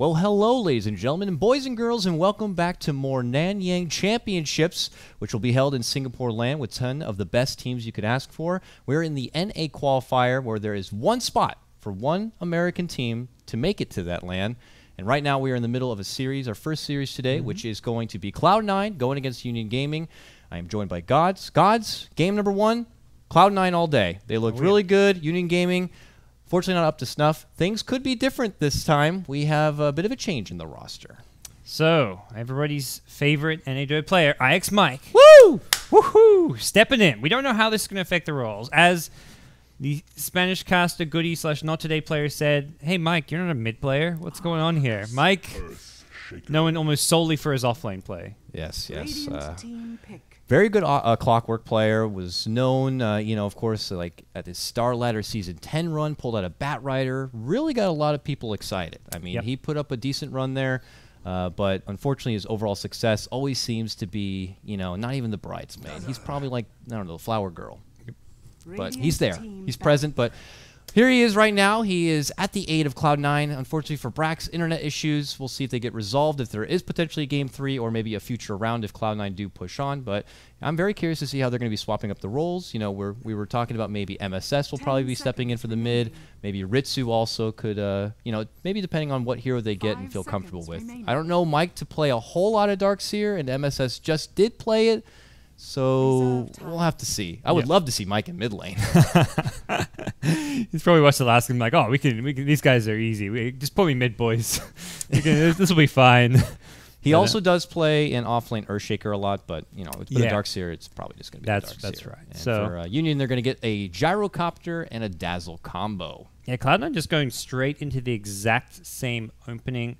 Well, hello, ladies and gentlemen, and boys and girls, and welcome back to more NYChampionships, which will be held in Singapore land with 10 of the best teams you could ask for. We're in the NA Qualifier, where there is one spot for one American team to make it to that land. And right now we are in the middle of a series, our first series today, which is going to be Cloud9 going against Union Gaming. I am joined by Gods. Gods, game number one, Cloud9 all day. They looked really good. Union Gaming, fortunately not up to snuff. Things could be different this time. We have a bit of a change in the roster. So, everybody's favorite NA player, IX Mike. Woo! Woohoo! Stepping in. We don't know how this is going to affect the roles. As the Spanish caster goodie / not today player said, hey Mike, you're not a mid player. What's going on here? Mike, known almost solely for his offlane play. Yes. Very good Clockwork player. Was known, of course, like at his Star Ladder Season 10 run, pulled out a Bat Rider. Really got a lot of people excited. I mean, he put up a decent run there, but unfortunately his overall success always seems to be, not even the bridesmaid. He's probably like, I don't know, the flower girl. But he's there. He's present, but here he is right now. He is at the aid of Cloud9. Unfortunately for Brack's internet issues, we'll see if they get resolved, if there is potentially Game 3 or maybe a future round if Cloud9 do push on. But I'm very curious to see how they're going to be swapping up the roles. We were talking about maybe MSS will probably be stepping in for the mid. Maybe Ritsu also could, maybe depending on what hero they get and feel comfortable with. I don't know Mike to play a whole lot of Darkseer, and MSS just did play it. So we'll have to see. I would love to see Mike in mid lane. He's probably watched the last game like, oh, we can. These guys are easy. Just put me mid, boys. This will be fine. He also does play in offlane Earthshaker a lot, but with the Darkseer, it's probably just going to be Darkseer. That's right. And so for Union, they're going to get a Gyrocopter and a Dazzle combo. Yeah, Cloud9 just going straight into the exact same opening.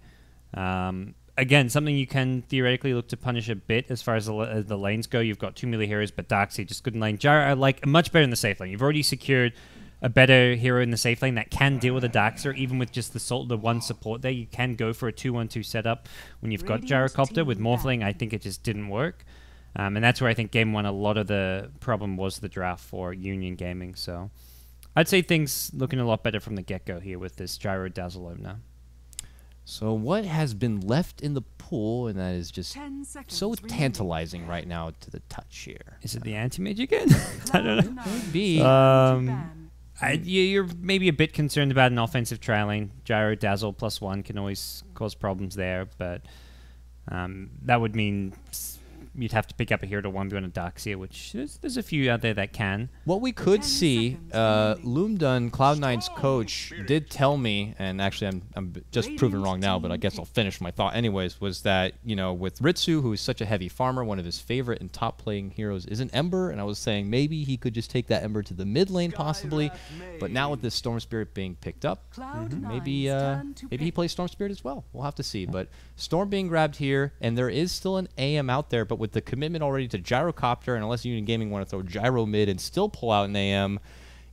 Again, something you can theoretically look to punish a bit as far as the lanes go. You've got 2 melee heroes, but Darkseid just good in lane. Gyro, I like much better in the safe lane. You've already secured a better hero in the safe lane that can deal with a Darkseid, even with just the one support there. You can go for a 2-1-2 setup when you've got Gyrocopter. With Morphling, I think it just didn't work. And that's where I think Game 1, a lot of the problem was the draft for Union Gaming. So I'd say things looking a lot better from the get-go here with this Gyro Dazzle opener. So what has been left in the pool, and that is just so tantalizing right now to the touch here. Is it the anti-mage again? I don't know. Maybe. You're maybe a bit concerned about an offensive trailing. Gyro Dazzle +1 can always cause problems there, but that would mean you'd have to pick up a hero to 1v1 a Darkseer, which there's a few out there that can. What we could see, Loomdun, Cloud9's coach, did tell me, and actually I'm just proven wrong now, but I guess I'll finish my thought anyways, was that, with Ritsu, who is such a heavy farmer, one of his favorite and top playing heroes is an Ember, and I was saying maybe he could just take that Ember to the mid lane possibly, but now with this Storm Spirit being picked up, maybe he plays Storm Spirit as well. We'll have to see, but Storm being grabbed here, and there is still an AM out there, but with the commitment already to Gyrocopter, and unless Union Gaming want to throw Gyro mid and still pull out an AM,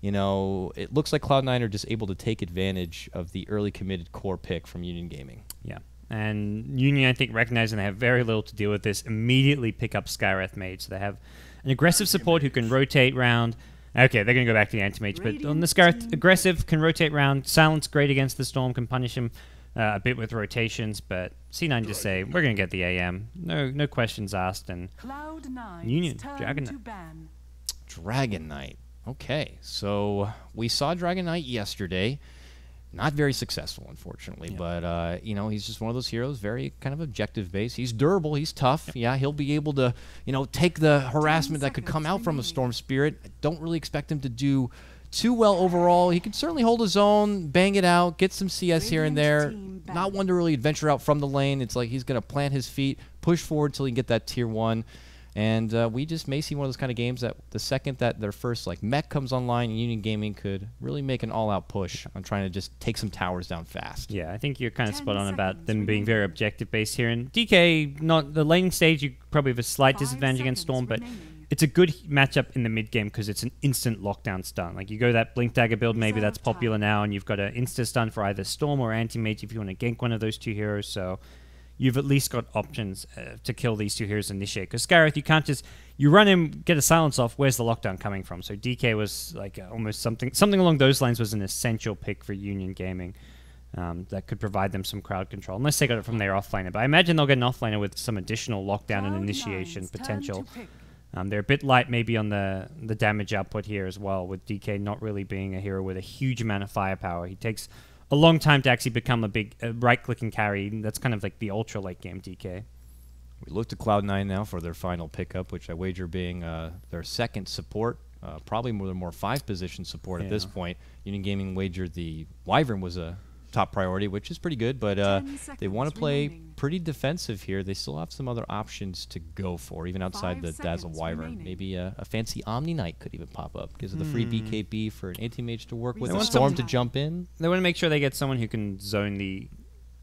it looks like Cloud9 are just able to take advantage of the early committed core pick from Union Gaming. Yeah, and Union, I think, recognizing they have very little to deal with this, immediately pick up Skywrath Mage. So they have an aggressive support who can rotate round. Okay, they're going to go back to the Anti-Mage, but on the Skywrath, aggressive, can rotate round. Silence great against the Storm, can punish him a bit with rotations, but C9 just say, we're going to get the AM. No questions asked, and Union, Dragon Knight. Okay, so we saw Dragon Knight yesterday. Not very successful, unfortunately, but, he's just one of those heroes, very kind of objective-based. He's durable, he's tough. Yeah, he'll be able to, take the harassment that could come out from a Storm Spirit. I don't really expect him to do too well overall. He can certainly hold his own, bang it out, get some CS here and there. Not one to really adventure out from the lane. It's like he's going to plant his feet, push forward till he can get that tier 1. And we just may see one of those kind of games that the second that their first mech comes online, Union Gaming could really make an all-out push on trying to just take some towers down fast. Yeah, I think you're kind of spot on about them being very objective-based here. And DK, not the laning stage, you probably have a slight disadvantage against Storm, but it's a good matchup in the mid game because it's an instant lockdown stun. Like you go that Blink Dagger build, maybe that's popular now, and you've got an insta stun for either Storm or Anti-Mage if you want to gank one of those two heroes. So you've at least got options to kill these two heroes initiate. Because Skywrath, you can't just run him, get a silence off. Where's the lockdown coming from? So DK was like almost something along those lines was an essential pick for Union Gaming. that could provide them some crowd control, unless they got it from their offlaner. But I imagine they'll get an offlaner with some additional lockdown and initiation potential. They're a bit light maybe on the damage output here as well, with DK not really being a hero with a huge amount of firepower. He takes a long time to actually become a big right-click and carry. That's kind of like the ultra late game DK. We look to Cloud9 now for their final pickup, which I wager being their second support, probably more 5-position support at this point. Union Gaming wagered the Wyvern was a top priority, which is pretty good, but they want to play pretty defensive here. They still have some other options to go for, even outside the Dazzle Wyvern. Maybe a fancy Omni Knight could even pop up because of the free BKB for an anti-mage to work with, a Storm to jump in. They want to make sure they get someone who can zone the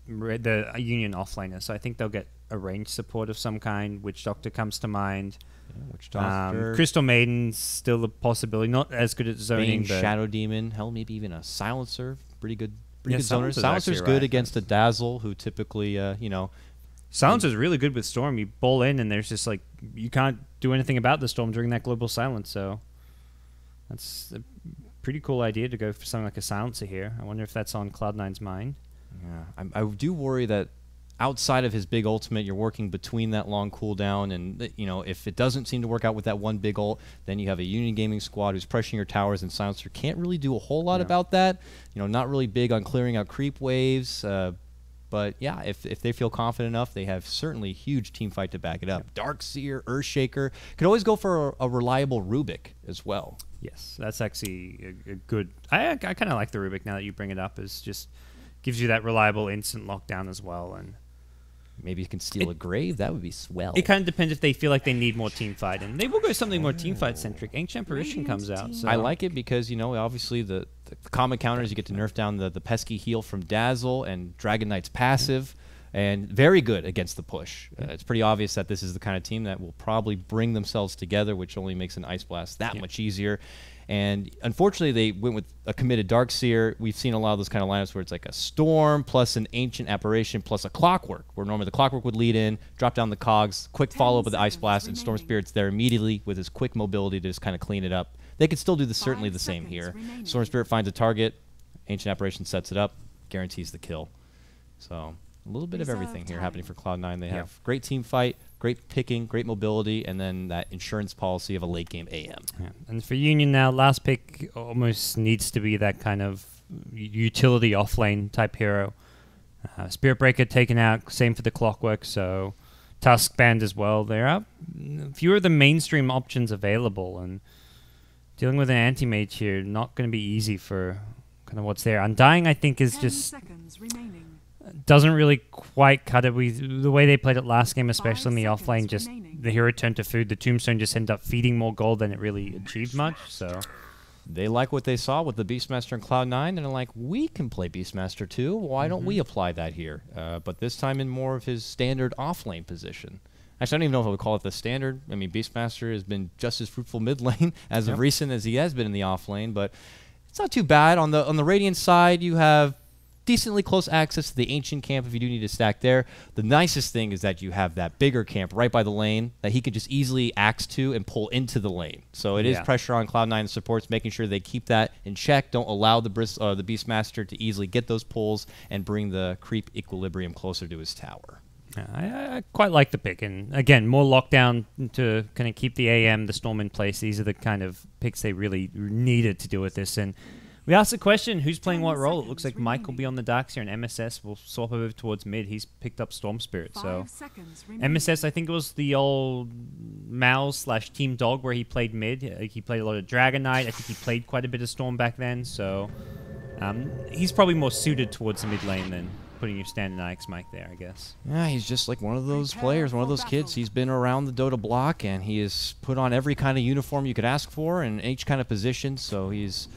Union offlaner, so I think they'll get a range support of some kind. Witch Doctor comes to mind. Witch Doctor. Crystal Maiden's still a possibility, not as good at zoning. Bane, Shadow Demon, hell, maybe even a Silencer, pretty good. Silencer's good against a Dazzle, who typically, Silencer's really good with Storm. You ball in, and there's just like you can't do anything about the Storm during that global silence. So that's a pretty cool idea to go for something like a Silencer here. I wonder if that's on Cloud9's mind. Yeah, I do worry that outside of his big ultimate, you're working between that long cooldown, and if it doesn't seem to work out with that one big ult, then you have a Union Gaming squad who's pressuring your towers, and Silencer can't really do a whole lot about that. Not really big on clearing out creep waves, but yeah, if they feel confident enough, they have certainly huge team fight to back it up. Darkseer, Earthshaker, could always go for a reliable Rubik as well. Yes, that's actually a good. I kind of like the Rubik now that you bring it up. It's just gives you that reliable instant lockdown as well, and maybe you can steal a grave. That would be swell. It kind of depends if they feel like they need more team fight, and they will go something more team fight centric. Ancient Apparition comes out. So. I like it because obviously the common counters, you get to nerf down the pesky heal from Dazzle and Dragon Knight's passive, and very good against the push. It's pretty obvious that this is the kind of team that will probably bring themselves together, which only makes an Ice Blast that much easier. And unfortunately, they went with a committed Darkseer. We've seen a lot of those kind of lineups where it's like a Storm plus an Ancient Apparition plus a Clockwork, where normally the Clockwork would lead in, drop down the cogs, quick follow-up with the Ice Blast, and Storm Spirit's there immediately with his quick mobility to just kind of clean it up. They could still do certainly the same here. Storm Spirit finds a target, Ancient Apparition sets it up, guarantees the kill. So a little bit of everything here happening for Cloud9. They have great team fight, great picking, great mobility, and then that insurance policy of a late game AM. Yeah. And for Union now, last pick almost needs to be that kind of utility offlane type hero. Spirit Breaker taken out, same for the Clockwork, so Tusk banned as well. There are fewer of the mainstream options available, and dealing with an anti-mage here, not going to be easy for kind of what's there. Undying, I think, is just doesn't really quite cut it. The way they played it last game, especially in the offlane, just the hero turned to food. The Tombstone just ended up feeding more gold than it really achieved much. So they like what they saw with the Beastmaster and Cloud9, and they're like, we can play Beastmaster too. Why don't we apply that here? But this time in more of his standard offlane position. Actually, I don't even know if I would call it the standard. I mean, Beastmaster has been just as fruitful mid lane as of recent as he has been in the offlane, but it's not too bad. On the Radiant side, you have decently close access to the Ancient camp if you do need to stack there. The nicest thing is that you have that bigger camp right by the lane that he could just easily axe to and pull into the lane. So it is pressure on Cloud9 supports, making sure they keep that in check. Don't allow the Beastmaster to easily get those pulls and bring the creep equilibrium closer to his tower. I quite like the pick, and again, more lockdown to kind of keep the AM, the Storm in place. These are the kind of picks they really needed to do with this. And we asked the question, who's playing what role? It looks like Mike will be on the Darkseer, and MSS will swap over towards mid. He's picked up Storm Spirit. So MSS, I think it was the old Mouse/Team Dog where he played mid. He played a lot of Dragon Knight. I think he played quite a bit of Storm back then. So he's probably more suited towards the mid lane than putting your standard Ix Mike there, I guess. Yeah, he's just like one of those players, one of those kids. He's been around the Dota block, and he has put on every kind of uniform you could ask for in each kind of position. So he's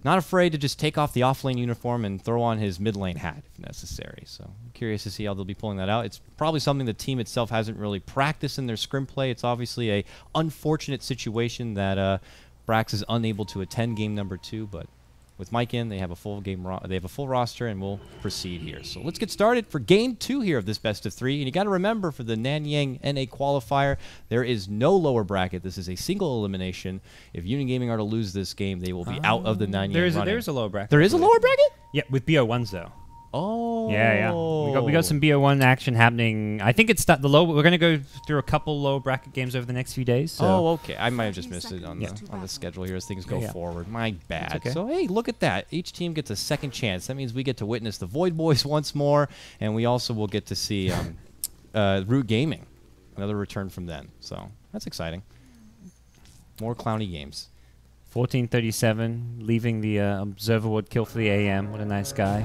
not afraid to just take off the offlane uniform and throw on his mid lane hat if necessary. So I'm curious to see how they'll be pulling that out. It's probably something the team itself hasn't really practiced in their scrim play. It's obviously a unfortunate situation that Brax is unable to attend game number 2, but with Mike in, they have a full roster, and we'll proceed here. So let's get started for game 2 here of this best of 3. And you got to remember, for the Nanyang NA qualifier, there is no lower bracket. This is a single elimination. If Union Gaming are to lose this game, they will be out of the Nanyang running. There is a lower bracket. There is a lower bracket? Yeah, with BO1s though. Oh. Yeah. We got some BO1 action happening. I think it's the low. We're going to go through a couple low bracket games over the next few days. So. Oh, okay. I might have just missed it on the schedule here as things go forward. My bad. Okay. So, hey, look at that. Each team gets a second chance. That means we get to witness the Void Boys once more, and we also will get to see Root Gaming, another return from them. So, that's exciting. More clowny games. 1437, leaving the Observer Ward kill for the AM. What a nice guy.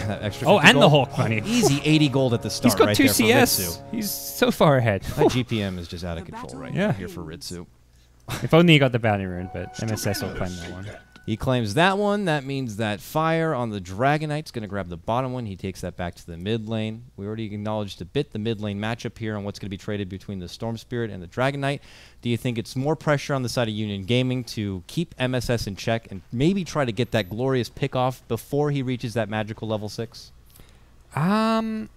That extra and gold. the Hawk money. Easy 80 gold at the start. He's got right 2 there CS. For Ritsu. He's so far ahead. That GPM is just out of control right now here for Ritsu. If only he got the bounty rune, but MSS will claim that one. He claims that one. That means that Fire on the Dragonite's going to grab the bottom one. He takes that back to the mid lane. We already acknowledged a bit the mid lane matchup here on what's going to be traded between the Storm Spirit and the Dragonite. Do you think it's more pressure on the side of Union Gaming to keep MSS in check and maybe try to get that glorious pick-off before he reaches that magical level 6? The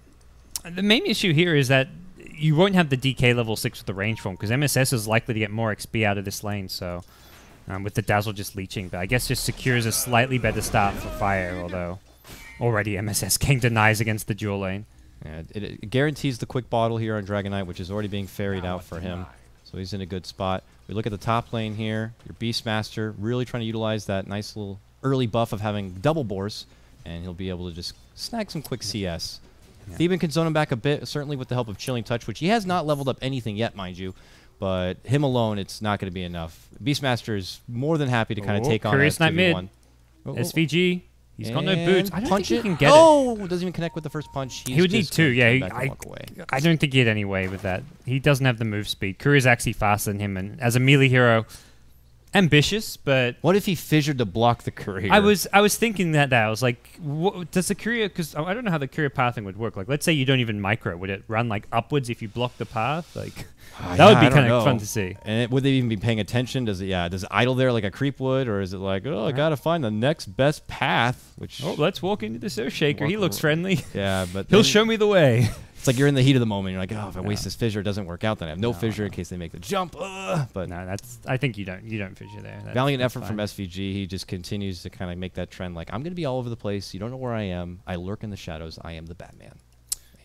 main issue here is that you won't have the DK level 6 with the range form because MSS is likely to get more XP out of this lane, so... with the Dazzle just leeching, but I guess just secures a slightly better start for Fire, although already MSS King denies against the dual lane. Yeah, it guarantees the quick bottle here on Dragonite, which is already being ferried out for him. So he's in a good spot. We look at the top lane here. Your Beastmaster really trying to utilize that nice little early buff of having double bores, and he'll be able to just snag some quick CS. Yeah. Theban can zone him back a bit, certainly with the help of Chilling Touch, which he has not leveled up anything yet, mind you. But him alone, it's not going to be enough. Beastmaster is more than happy to kind of take on Curious Knight mid. SVG. He's got no boots. I don't think he can get it. Oh, doesn't even connect with the first punch. He would need 2. Yeah, I don't think he had any way with that. He doesn't have the move speed. Courier's actually faster than him, and as a melee hero, ambitious, but... What if he fissured to block the Courier? I was thinking that. I was like, does the Courier... Because I don't know how the Courier pathing would work. Like, let's say you don't even micro. Would it run, like, upwards if you block the path? Like... that would be kind of fun to see. And would they even be paying attention? Does it idle there like a creep would, or is it like, I gotta find the next best path? Which let's walk into the Surf Shaker. He looks friendly. Yeah, but he'll show me the way. It's like you're in the heat of the moment. You're like, if I waste this fissure, it doesn't work out. Then I have no fissure in case they make the jump. But no, I think you don't fissure there. Valiant effort from SVG. He just continues to kind of make that trend. Like, I'm gonna be all over the place. You don't know where I am. I lurk in the shadows. I am the Batman.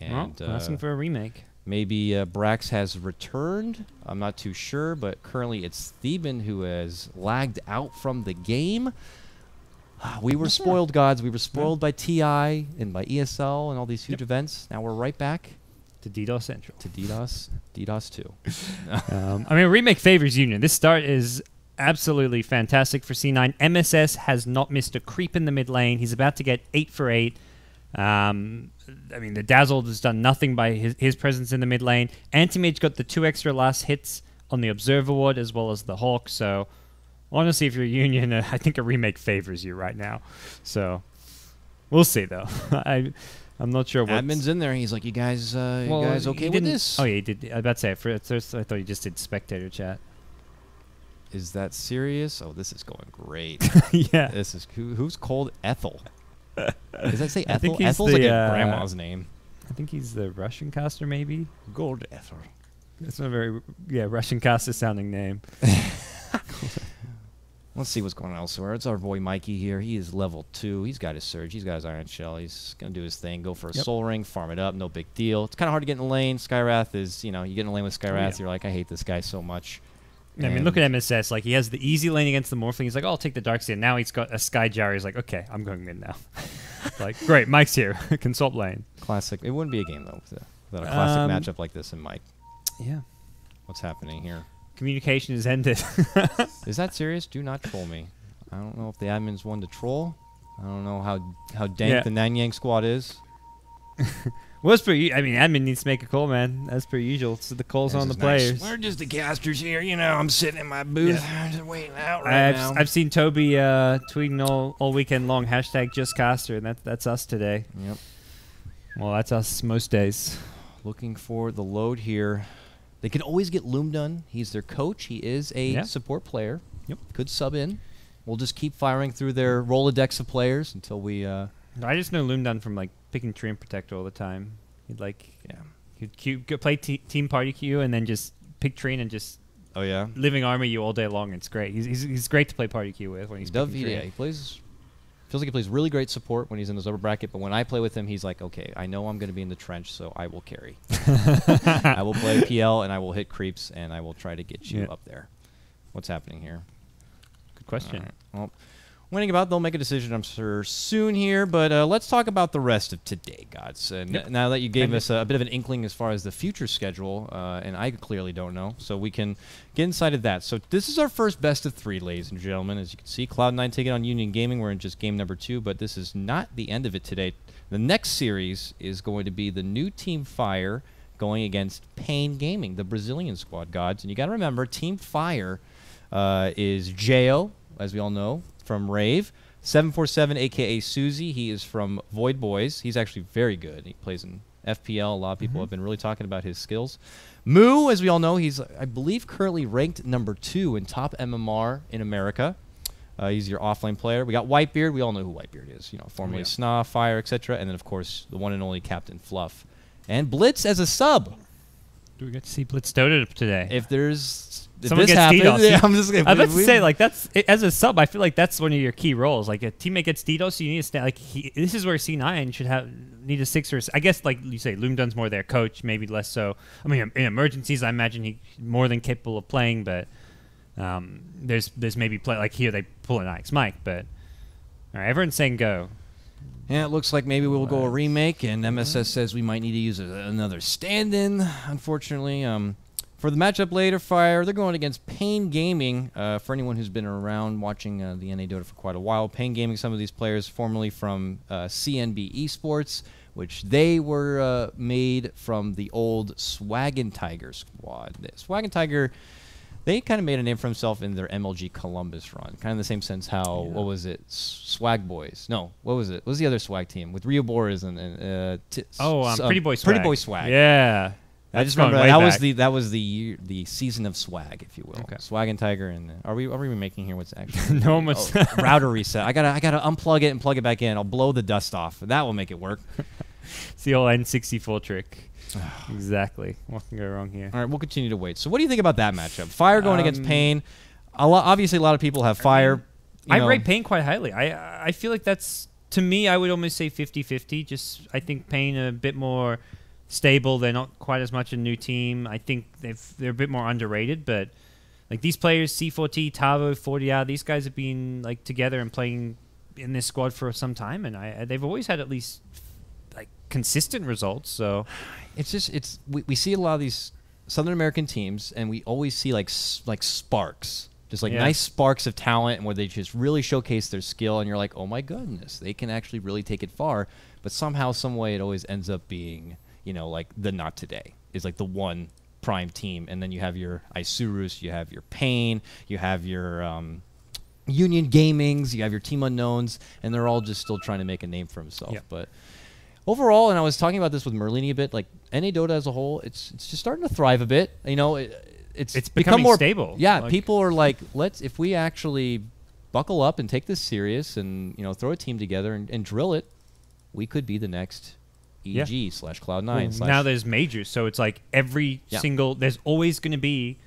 And asking for a remake. Maybe Brax has returned. I'm not too sure, but currently it's Theban who has lagged out from the game. We were spoiled, gods. We were spoiled by TI and by ESL and all these huge events. Now we're right back to DDoS Central. To DDoS 2. I mean, remake favors Union. This start is absolutely fantastic for C9. MSS has not missed a creep in the mid lane. He's about to get 8 for 8. I mean, the Dazzle has done nothing by his presence in the mid lane. Anti-Mage got the 2 extra last hits on the Observer Ward as well as the Hawk. So, honestly, if you're Union, I think a remake favors you right now. So, we'll see, though. I'm not sure what... Admin's in there. He's like, you guys okay with this? Oh, yeah, he did. I was about to say, at first I thought he just did spectator chat. Is that serious? Oh, this is going great. Yeah. This is... Who's called Ethel? Does that say Ethel? I think Ethel's like a grandma's name. I think he's the Russian caster, maybe. Gold Ethel. That's not a very Russian caster sounding name. Let's see what's going on elsewhere. It's our boy Mikey here. He is level 2. He's got his Surge. He's got his Iron Shell. He's gonna do his thing. Go for a Soul Ring. Farm it up. No big deal. It's kind of hard to get in the lane. Skywrath is, you get in the lane with Skywrath. You're like, I hate this guy so much. I mean, look at MSS. Like, he has the easy lane against the Morphling. He's like, I'll take the Darkseid. Now he's got a Sky Jar. He's like, okay, I'm going mid now. Like, great, Mike's here. Consult lane. Classic. It wouldn't be a game, though, without a classic matchup like this and Mike. Yeah. What's happening here? Communication is ended. Is that serious? Do not troll me. I don't know if the admin's one to troll. I don't know how dank the Nanyang squad is. Well, as per admin needs to make a call, man. As per usual. So the call's on the players. We're just the casters here. I'm sitting in my booth, just waiting out now. I've seen Toby tweeting all weekend long, #JustCaster, and that's us today. Yep. Well, that's us most days. Looking for the load here. They can always get Loom done. He's their coach. He is a support player. Yep. Could sub in. We'll just keep firing through their Rolodex of players until we... I just know Loom done from, like, picking Tree and Protector all the time. He'd play team party queue and then just pick Tree and just living armor you all day long. It's great. He's great to play party queue with when he's picking Tree. He plays Feels like he plays really great support when he's in his upper bracket, but when I play with him, he's like, okay, I know I'm going to be in the trench, so I will carry. I will play PL, and I will hit creeps, and I will try to get you up there. What's happening here? Good question. Right. Well, winning about, they'll make a decision, I'm sure, soon here. But let's talk about the rest of today, Gods. Now that you gave us a bit of an inkling as far as the future schedule, and I clearly don't know, so we can get inside of that. So this is our first best of 3, ladies and gentlemen. As you can see, Cloud9 taking on Union Gaming. We're in just game number 2, but this is not the end of it today. The next series is going to be the new Team Fire going against Pain Gaming, the Brazilian squad, Gods. And you got to remember, Team Fire is Jo, as we all know, from Rave. 747, a.k.a. Susie. He is from Void Boys. He's actually very good. He plays in FPL. A lot of people have been really talking about his skills. Moo, as we all know, he's, I believe, currently ranked number 2 in top MMR in America. He's your offlane player. We got Whitebeard. We all know who Whitebeard is. You know, formerly Sna, Fire, etc. And then, of course, the one and only Captain Fluff. And Blitz as a sub. Do we get to see Blitz Dota today? If there's... If someone this gets happens, DDoS. I'm just I was about to say, like, that's as a sub. I feel like that's one of your key roles. Like, a teammate gets DDoS, so you need to stand. Like, this is where C9 should need a 6 or. I guess, like you say, Loomdun's more their coach, maybe less so. I mean, in emergencies, I imagine he's more than capable of playing. But there's maybe play like here they pull an Ike's Mike. But all right, everyone's saying go. Yeah, it looks like maybe we'll go a remake, and MSS says we might need to use another stand-in. Unfortunately. For the matchup later, Fire, they're going against Pain Gaming. For anyone who's been around watching the NA Dota for quite a while, Pain Gaming, some of these players formerly from CNB Esports, which they were made from the old Swag Tiger squad. Swag Tiger, they kind of made a name for themselves in their MLG Columbus run. Kind of the same sense how, what was it, Swag Boys? No, what was it? What was the other Swag team? With Rio Boris and Pretty Boy Swag. Pretty Boy Swag. Yeah. I just remember that was the season of Swag, if you will. Okay. Swag and Tiger, and are we remaking here? What's actually no almost router reset? I gotta unplug it and plug it back in. I'll blow the dust off. That will make it work. It's the old N64 trick. Exactly. What can go wrong here? All right, we'll continue to wait. So, what do you think about that matchup? Fire going against Pain. Obviously, a lot of people have Fire. I rate Pain quite highly. I feel like that's, to me, I would almost say 50-50. Just I think Pain a bit more stable. They're not quite as much a new team. I think they're a bit more underrated, but like these players, C4T, Tavo, 40R, these guys have been like together and playing in this squad for some time, and they've always had at least like consistent results. So we see a lot of these Southern American teams, and we always see like sparks. Just like nice sparks of talent, and where they just really showcase their skill, and you're like, oh my goodness, they can actually really take it far. But somehow, some way, it always ends up being, you know, like the Not Today is like the one prime team, and then you have your Isurus, you have your Pain, you have your Union Gamings, you have your Team Unknowns, and they're all just still trying to make a name for themselves. Yep. But overall, and I was talking about this with Merlini a bit, like NA Dota as a whole, it's just starting to thrive a bit. You know, it's become more stable. Yeah, like, people are like, if we actually buckle up and take this serious, and you know, throw a team together and drill it, we could be the next EG/Cloud9. Now there's majors, so it's like every single. There's always going to be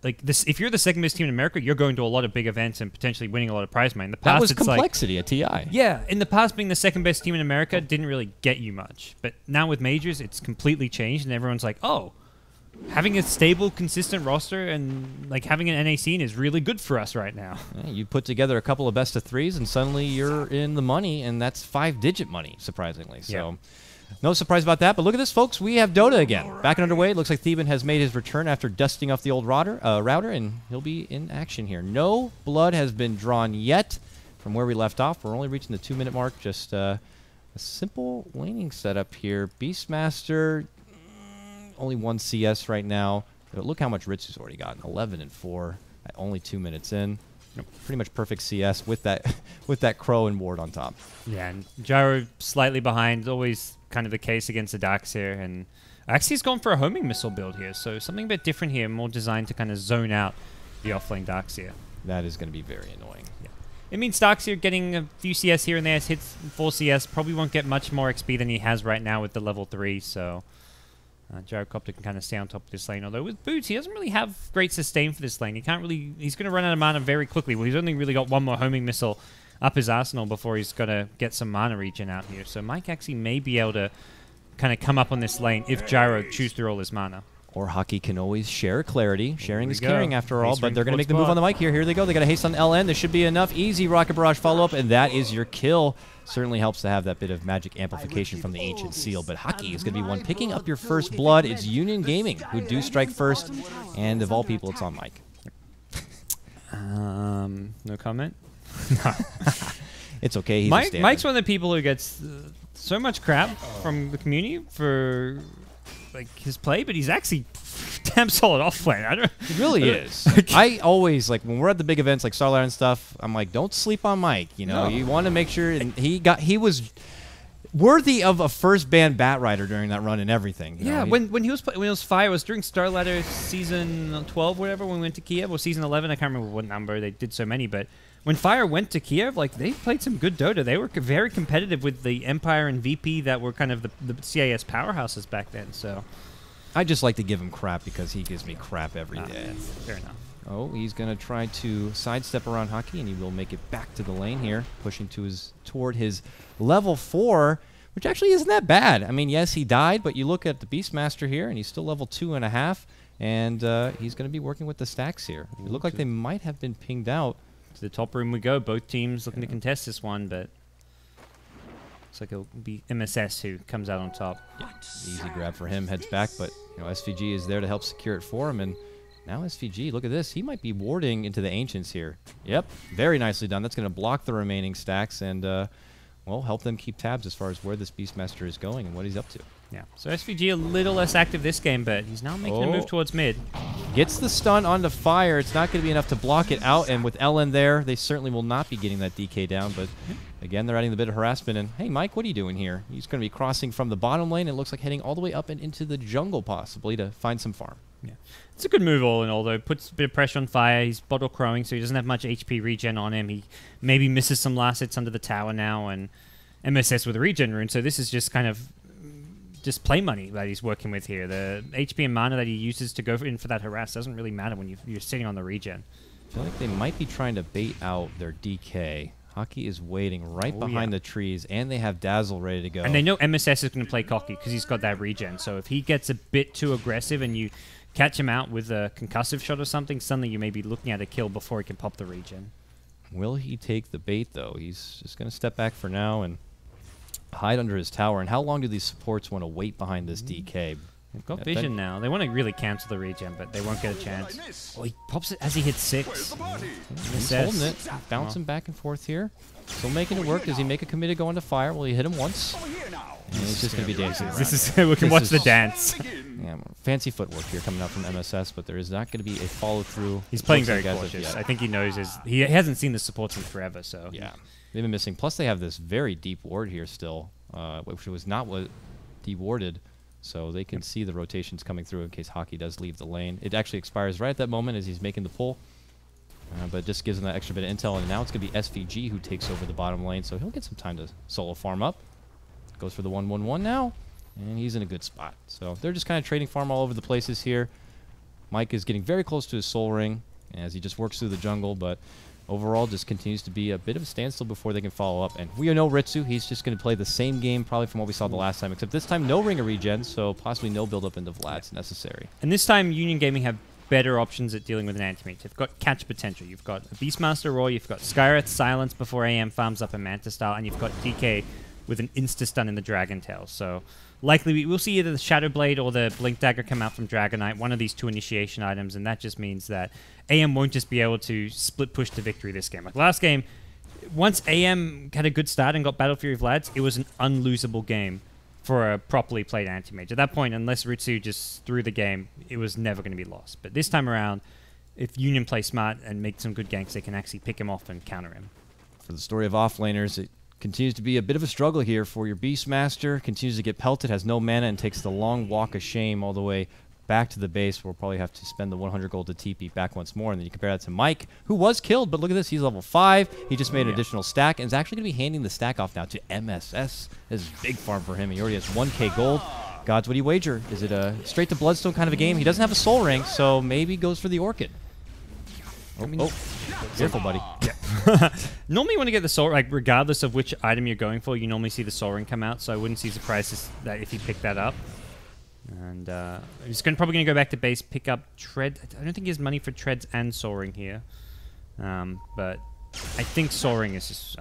like this. If you're the second best team in America, you're going to a lot of big events and potentially winning a lot of prize money. In the past, that was it's complexity at TI. Yeah, in the past, being the second best team in America didn't really get you much, but now with majors, it's completely changed, and everyone's like, oh, having a stable, consistent roster and like having an NA scene is really good for us right now. Yeah, you put together a couple of best of threes, and suddenly you're in the money, and that's 5-digit money, surprisingly. So. No surprise about that, but look at this, folks. We have Dota again. Back and underway. It looks like Theban has made his return after dusting off the old router, and he'll be in action here. No blood has been drawn yet from where we left off. We're only reaching the 2-minute mark. Just a simple laning setup here. Beastmaster, only 1 CS right now. But look how much Ritsu's already gotten. 11 and 4 at only 2 minutes in. Pretty much perfect CS with that Crow and Ward on top. Yeah, and Gyro slightly behind, always kind of the case against the Darkseer, and actually he's gone for a homing missile build here, so something a bit different here, more designed to kind of zone out the offlane Darkseer. That is going to be very annoying. Yeah. It means Darkseer getting a few CS here and there, hits 4 CS, probably won't get much more XP than he has right now with the level 3, so Gyrocopter can kind of stay on top of this lane. Although with Boots, he doesn't really have great sustain for this lane. He can't really. He's going to run out of mana very quickly. Well, he's only really got 1 more homing missile up his arsenal before he's got to get some mana regen out here. So Mike actually may be able to kind of come up on this lane if Gyro chews through all his mana. Or Hockey can always share clarity. Sharing is caring after all, Haste but they're going to make the spot. move on the mic here. Here they go. They got a haste on LN. This should be enough. Easy Rocket Barrage follow-up, and that is your kill. Certainly helps to have that bit of magic amplification from the Ancient Seal, but Hockey is going to be one picking up your first blood. It's Union Gaming who do strike first, and of all people, it's on Mike. No comment? It's okay. He's Mike's one of the people who gets so much crap from the community for like his play, but he's actually damn solid offlane. He really is. I always, like, when we're at the big events like Starlight and stuff, I'm like, don't sleep on Mike. You know, you want to make sure. And he was worthy of a first ban Bat Rider during that run and everything. Yeah, when he was when it was Fire, it was during Starlighter season 12, whatever, when we went to Kiev, or season 11. I can't remember what number. They did so many, but when Fire went to Kiev, like, they played some good Dota. They were very competitive with the Empire and VP that were kind of the CIS powerhouses back then. So I just like to give him crap because he gives me crap every day. Yeah, fair enough. Oh, he's going to try to sidestep around Hockey, and he will make it back to the lane here, pushing toward his level 4, which actually isn't that bad. I mean, yes, he died, but you look at the Beastmaster here, and he's still level 2.5, and he's going to be working with the stacks here. It looked like they might have been pinged out. To the top room we go. Both teams looking to contest this one, but looks like it'll be MSS who comes out on top. Yeah. Easy grab for him, heads back, but SVG is there to help secure it for him, and now SVG, look at this. He might be warding into the Ancients here. Yep, very nicely done. That's going to block the remaining stacks and, well, help them keep tabs as far as where this Beastmaster is going and what he's up to. Yeah, so SVG a little less active this game, but he's now making a move towards mid. Gets the stun onto Fire. It's not going to be enough to block it out, and with LN there, they certainly will not be getting that DK down, but again, they're adding the bit of harassment, and hey, Mike, what are you doing here? He's going to be crossing from the bottom lane, and it looks like heading all the way up and into the jungle, possibly, to find some farm. Yeah, it's a good move all in all, though. Puts a bit of pressure on Fire. He's bottle crowing, so he doesn't have much HP regen on him. He maybe misses some last hits under the tower now, and MSS with a regen rune, so this is just kind of just play money that he's working with here. The HP and mana that he uses to go in for that harass doesn't really matter when you're sitting on the regen. I feel like they might be trying to bait out their DK. Hockey is waiting right behind the trees, and they have Dazzle ready to go. And they know MSS is going to play cocky because he's got that regen. So if he gets a bit too aggressive and you catch him out with a concussive shot or something, suddenly you may be looking at a kill before he can pop the regen. Will he take the bait, though? He's just going to step back for now and hide under his tower. And how long do these supports want to wait behind this DK? They've got vision now. They want to really cancel the regen, but they won't get a chance. Oh, he pops it as he hits 6. He's holding it, bouncing back and forth here. Still making it work. Does he make a commit to go into Fire? Will he hit him once? And he's just going to be dancing around. This is we can watch the dance. Yeah, fancy footwork here coming out from MSS, but there is not going to be a follow-through. He's playing very cautious. I think he knows he hasn't seen the supports in forever, so yeah, they've been missing. Plus, they have this very deep ward here still, which was not dewarded. So they can see the rotations coming through in case Hockey does leave the lane. It actually expires right at that moment as he's making the pull. But it just gives him that extra bit of intel, and now it's going to be SVG who takes over the bottom lane, so he'll get some time to solo farm up. Goes for the 1-1-1 now, and he's in a good spot. So they're just kind of trading farm all over the places here. Mike is getting very close to his soul ring as he just works through the jungle, but overall just continues to be a bit of a standstill before they can follow up. And we know Ritsu, he's just going to play the same game probably from what we saw the last time, except this time no ring of regen, so possibly no build-up into Vlad's necessary. And this time Union Gaming have better options at dealing with an anti-mage. They've got catch potential. You've got a Beastmaster Roar, you've got Skyreth Silence before AM farms up a Manta style, and you've got DK with an insta-stun in the Dragon Tail. So likely we'll see either the Shadow Blade or the Blink Dagger come out from Dragonite, one of these 2 initiation items, and that just means that AM won't just be able to split push to victory this game. Like last game, once AM had a good start and got Battle Fury Vlads, it was an unlosable game for a properly played anti-mage. At that point, unless Ritsu just threw the game, it was never going to be lost. But this time around, if Union play smart and make some good ganks, they can actually pick him off and counter him. For the story of offlaners, it continues to be a bit of a struggle here for your Beastmaster. Continues to get pelted, has no mana, and takes the long walk of shame all the way back to the base. We'll probably have to spend the 100 gold to TP back once more. And then you compare that to Mike, who was killed, but look at this. He's level 5. He just made an additional stack, and is actually going to be handing the stack off now to MSS. This is big farm for him. He already has 1k gold. Gods, what do you wager? Is it a straight to Bloodstone kind of a game? He doesn't have a soul ring, so maybe goes for the Orchid. Oh, careful, buddy. Yeah. Normally you want to get the soul, like regardless of which item you're going for, you normally see the soul ring come out, so I wouldn't be surprised that if you pick that up. And he's probably going to go back to base, pick up Tread. I don't think he has money for Treads and soul ring here. But I think soul ring is just,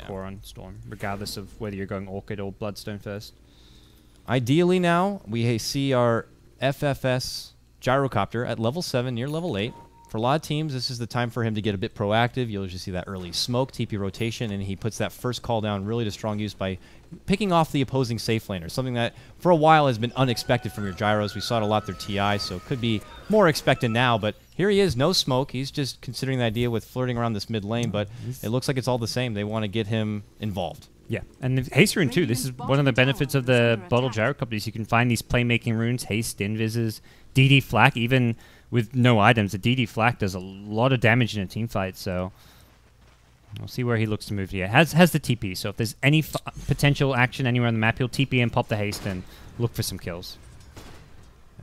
core on Storm, regardless of whether you're going Orchid or Bloodstone first. Ideally now, we see our FFS Gyrocopter at level 7, near level 8. For a lot of teams, this is the time for him to get a bit proactive. You'll usually see that early smoke, TP rotation, and he puts that first call down really to strong use by picking off the opposing safe laner, something that for a while has been unexpected from your Gyros. We saw it a lot through TI, so it could be more expected now, but here he is, no smoke. He's just considering the idea with flirting around this mid lane, but it looks like it's all the same. They want to get him involved. Yeah, and Haste Rune too. This is one of the benefits of the Bottle Gyrocopters. You can find these playmaking runes, Haste, Invises, DD Flak, even with no items. The DD Flak does a lot of damage in a team fight, so we'll see where he looks to move here. Has the TP, so if there's any potential action anywhere on the map, he'll TP and pop the Haste and look for some kills.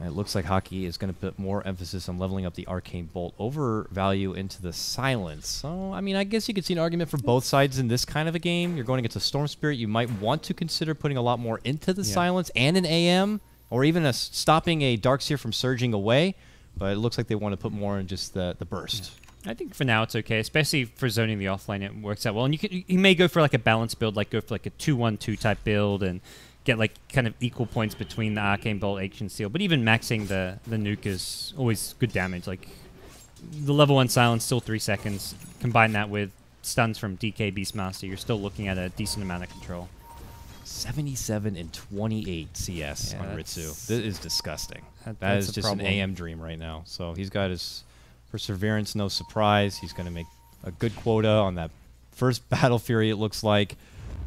It looks like Hockey is going to put more emphasis on leveling up the Arcane Bolt over value into the Silence. So, I mean, I guess you could see an argument for both sides in this kind of a game. You're going against a Storm Spirit. You might want to consider putting a lot more into the Silence and an AM, or even stopping a Darkseer from surging away. But it looks like they want to put more in just the burst. I think for now it's okay, especially for zoning the offlane. It works out well. And you may go for like a balanced build, like go for like a 2-1-2 type build and get like kind of equal points between the Arcane Bolt, Ancient Seal. But even maxing the nuke is always good damage. Like the level 1 silence, still 3 seconds. Combine that with stuns from DK Beastmaster, you're still looking at a decent amount of control. 77 and 28 CS on Ritsu. This is disgusting. That is just problem. An AM dream right now. So he's got his Perseverance, no surprise. He's going to make a good quota on that first Battle Fury, it looks like.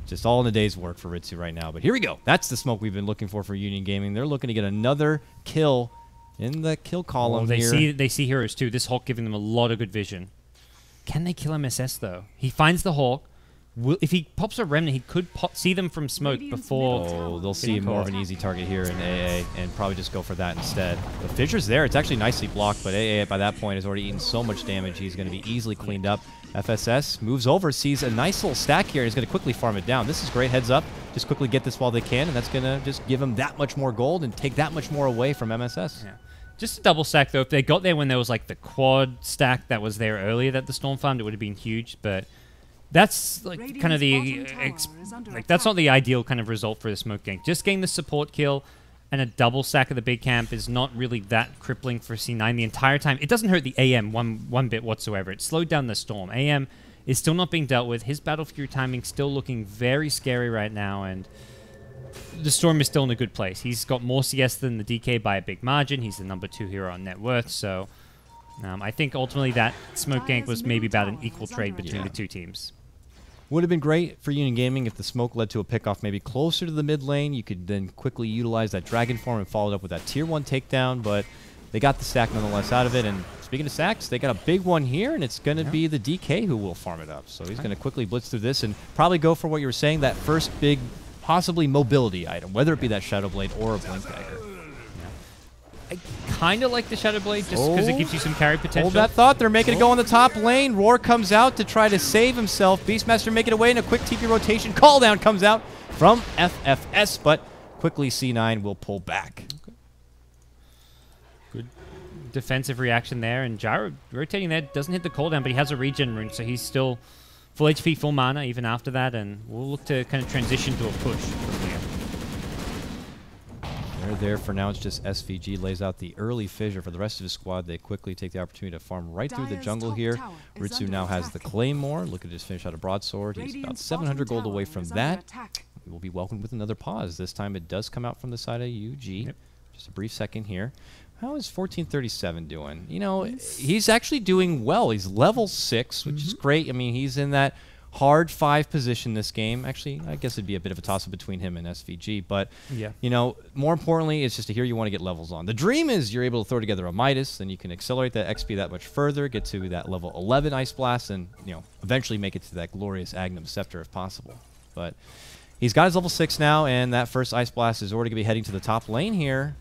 Just all in a day's work for Ritsu right now. But here we go. That's the smoke we've been looking for Union Gaming. They're looking to get another kill in the kill column here. They see heroes too. This Hawk giving them a lot of good vision. Can they kill MSS though? He finds the Hawk. If he pops a Remnant, he could see them from smoke before. Oh, they'll see more of an easy target here in AA and probably just go for that instead. The Fissure's there. It's actually nicely blocked, but AA by that point has already eaten so much damage. He's going to be easily cleaned up. FSS moves over, sees a nice little stack here, and he's going to quickly farm it down. This is great. Heads up. Just quickly get this while they can, and that's going to just give him that much more gold and take that much more away from MSS. Yeah. Just a double stack, though. If they got there when there was like the quad stack that was there earlier that the Storm farmed, it would have been huge, but that's like kind of the that's not the ideal kind of result for the smoke gank. Just getting the support kill and a double stack of the big camp is not really that crippling for C9 the entire time. It doesn't hurt the AM one bit whatsoever. It slowed down the Storm. AM is still not being dealt with. His Battle Fury timing still looking very scary right now, and the Storm is still in a good place. He's got more CS than the DK by a big margin. He's the #2 hero on net worth, so I think ultimately that smoke gank was maybe about an equal trade between the two teams. Would have been great for Union Gaming if the smoke led to a pickoff maybe closer to the mid lane. You could then quickly utilize that Dragon Form and follow it up with that Tier 1 takedown, but they got the stack nonetheless out of it. And speaking of stacks, they got a big one here, and it's going to be the DK who will farm it up. So he's going to quickly blitz through this and probably go for what you were saying, that first big, possibly mobility item, whether it be that Shadow Blade or a Blink Dagger. I kind of like the Shadow Blade just because it gives you some carry potential. Hold that thought. They're making it go on the top lane. Roar comes out to try to save himself. Beastmaster making it away in a quick TP rotation. Call down comes out from FFS, but quickly C9 will pull back. Okay. Good defensive reaction there, and Gyro rotating there doesn't hit the cooldown, but he has a regen rune, so he's still full HP, full mana even after that, and we'll look to kind of transition to a push from here. They're there for now. It's just SVG lays out the early fissure for the rest of his squad. They quickly take the opportunity to farm right through the jungle here. Ritsu now has the Claymore. Look at his finish out of Broadsword. He's about 700 gold away from that. He will be welcomed with another pause. This time it does come out from the side of UG. Yep. Just a brief second here. How is 1437 doing? You know, he's actually doing well. He's level 6, which is great. I mean, he's in that hard 5 position this game. Actually, I guess it'd be a bit of a toss-up between him and SVG. But, you know, more importantly, it's just to hear you want to get levels on. The dream is you're able to throw together a Midas, then you can accelerate that XP that much further, get to that level 11 Ice Blast, and, you know, eventually make it to that glorious Agnum Scepter if possible. But he's got his level 6 now, and that first Ice Blast is already going to be heading to the top lane here.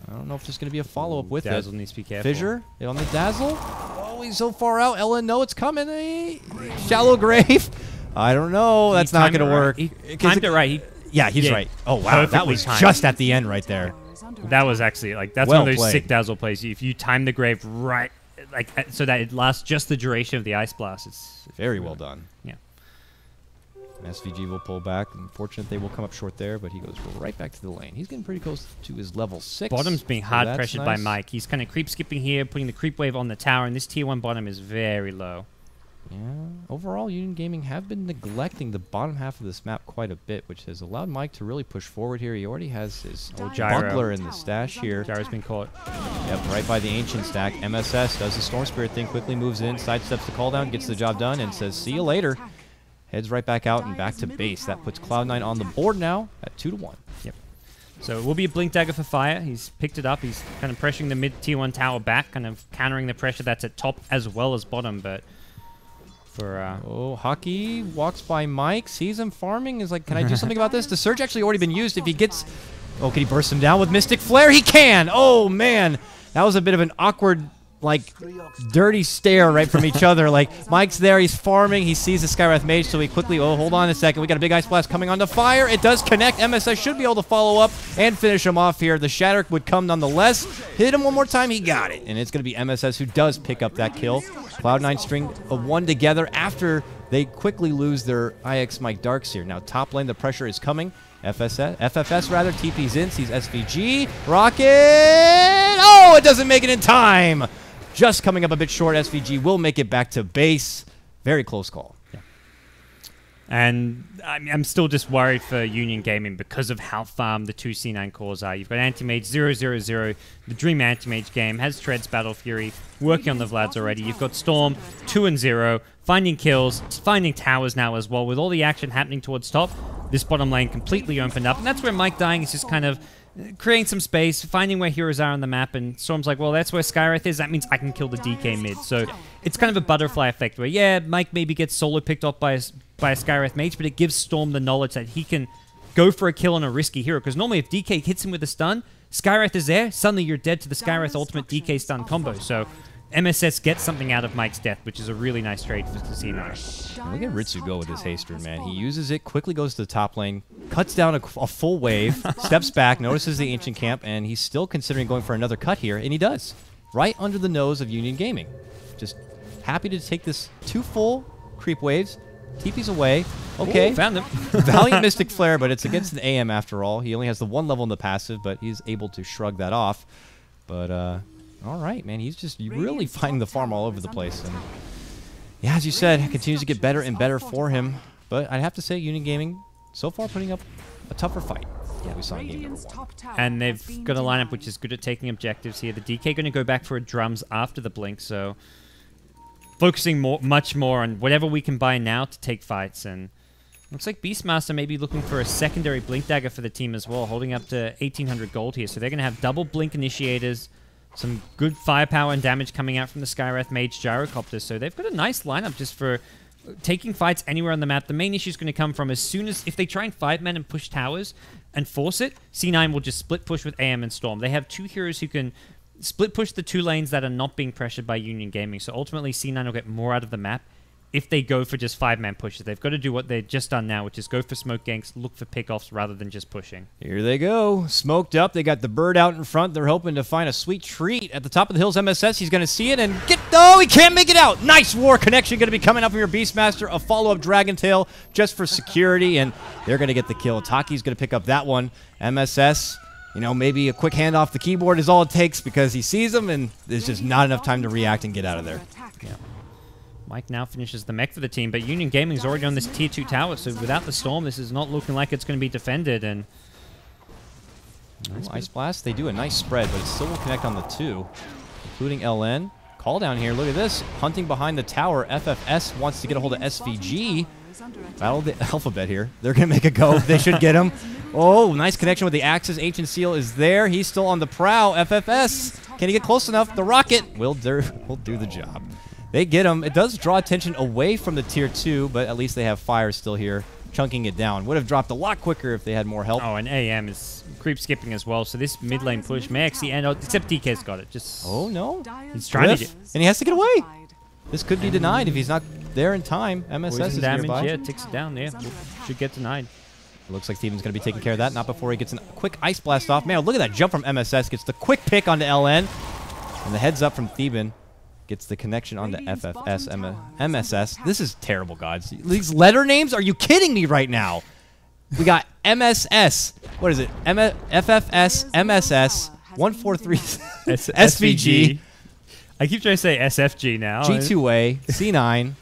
I don't know if there's going to be a follow-up with Dazzle it. needs to be careful. Fissure on the Dazzle. Oh, he's so far out. Ellen, no, it's coming. Shallow grave. I don't know. That's not going to work. He timed it right. He's right. Oh, wow. That was just at the end right there. That was actually, like, that's one of those sick dazzle plays. If you time the grave right, like, so that it lasts just the duration of the Ice Blast, it's very well done. Yeah. SVG will pull back. Unfortunate they will come up short there, but he goes right back to the lane. He's getting pretty close to his level 6. Bottom's being hard pressured by Mike. He's kind of creep skipping here, putting the creep wave on the tower, and this tier 1 bottom is very low. Yeah. Overall, Union Gaming have been neglecting the bottom half of this map quite a bit, which has allowed Mike to really push forward here. He already has his buckler in the stash here. Gyro's been caught. Yep, right by the Ancient stack. MSS does the Storm Spirit thing, quickly moves in, sidesteps the call down, gets the job done, and says, see you later. Heads right back out and back to base. That puts Cloud9 on the board now at 2-1. Yep. So it will be a Blink Dagger for Fire. He's picked it up. He's kind of pressuring the mid tier 1 tower back, kind of countering the pressure that's at top as well as bottom, but... Hockey walks by Mike, sees him farming, is like, can I do something about this? The Surge actually already been used. If he gets... Oh, can he burst him down with Mystic Flare? He can! Oh, man! That was a bit of an awkward, like, dirty stare right from each other. Like, Mike's there, he's farming, he sees the Skywrath Mage, so he quickly... Oh, hold on a second. We got a big Ice Blast coming onto fire. It does connect. MSS should be able to follow up and finish him off here. The Shatter would come nonetheless. Hit him one more time, he got it. And it's going to be MSS who does pick up that kill. Cloud9 string a 1 together after they quickly lose their IX Mike Darkseer. Now, top lane, the pressure is coming. FFS rather, TP's in, sees SVG. Rocket! Oh, it doesn't make it in time! Just coming up a bit short. SVG will make it back to base. Very close call. Yeah. And I'm still just worried for Union Gaming because of how farmed the 2 C9 cores are. You've got Anti-Mage 0-0-0. The Dream Anti-Mage game has Treads Battle Fury working on the Vlads already. You've got Storm 2-0. Finding kills, finding towers now as well. With all the action happening towards top, this bottom lane completely opened up. And that's where Mike dying is just kind of creating some space, finding where heroes are on the map, and Storm's like, well, that's where Skywrath is. That means I can kill the DK mid. So it's kind of a butterfly effect where, yeah, Mike maybe gets solo picked off by a Skywrath mage, but it gives Storm the knowledge that he can go for a kill on a risky hero. Because normally if DK hits him with a stun, Skywrath is there, suddenly you're dead to the Skywrath ultimate DK stun combo. So MSS gets something out of Mike's death, which is a really nice trade for Casino. Look at Ritsu go with his haster, man. He uses it, quickly goes to the top lane, cuts down a full wave, steps back, notices the Ancient Camp, and he's still considering going for another cut here, and he does. Right under the nose of Union Gaming. Just happy to take this 2 full creep waves. TP's away. Okay. Ooh, found him. Valiant Mystic Flare, but it's against an AM after all. He only has the 1 level in the passive, but he's able to shrug that off. But, all right, man. He's just really finding the farm all over the place. And yeah, as you said, it continues to get better and better for him. But I'd have to say Union Gaming so far putting up a tougher fight. Yeah, we saw in game number 1. And they've got a lineup which is good at taking objectives here. The DK going to go back for a drums after the blink, so focusing much more on whatever we can buy now to take fights. And looks like Beastmaster may be looking for a secondary blink dagger for the team as well, holding up to 1,800 gold here. So they're going to have double blink initiators, some good firepower and damage coming out from the Skywrath Mage Gyrocopter. So they've got a nice lineup just for taking fights anywhere on the map. The main issue is going to come from as soon as, if they try and 5-man and push towers and force it, C9 will just split push with AM and Storm. They have 2 heroes who can split push the 2 lanes that are not being pressured by Union Gaming. So ultimately C9 will get more out of the map if they go for just 5-man pushes. They've got to do what they've just done now, which is go for smoke ganks, look for pickoffs rather than just pushing. Here they go. Smoked up. They got the bird out in front. They're hoping to find a sweet treat at the top of the hills. MSS, he's going to see it and get... Oh, he can't make it out. Nice war connection going to be coming up from your Beastmaster. A follow-up Dragon Tail just for security, and they're going to get the kill. Taki's going to pick up that one. MSS, you know, maybe a quick hand off the keyboard is all it takes because he sees them, and there's just not enough time to react and get out of there. Yeah. Mike now finishes the mech for the team, but Union Gaming's already on this tier 2 tower, so without the Storm, this is not looking like it's going to be defended. And Ice Blast, they do a nice spread, but it still will connect on the 2, including LN. Call down here, look at this. Hunting behind the tower, FFS wants to get a hold of SVG. Battle the alphabet here. They're going to make a go. They should get him. Oh, nice connection with the Axis. Ancient Seal is there. He's still on the prow. FFS, can he get close enough? The rocket will do the job. They get him. It does draw attention away from the tier 2, but at least they have fire still here, chunking it down. Would have dropped a lot quicker if they had more help. Oh, and AM is creep skipping as well, so this mid lane push may actually end, except DK's got it. Just oh, no. He's trying to get... And he has to get away. This could be denied if he's not there in time. MSS is damage, nearby. yeah, ticks it down there. Should get denied. Looks like Steven's going to be taking care of that. Not before he gets a quick ice blast off. Man, look at that jump from MSS. Gets the quick pick onto LN. And the heads up from Theban. Gets the connection onto FFS, MSS. This is terrible, gods. These letter names? Are you kidding me right now? We got MSS. What is it? FFS, MSS, 143 SVG. I keep trying to say SFG now. G2A, C9.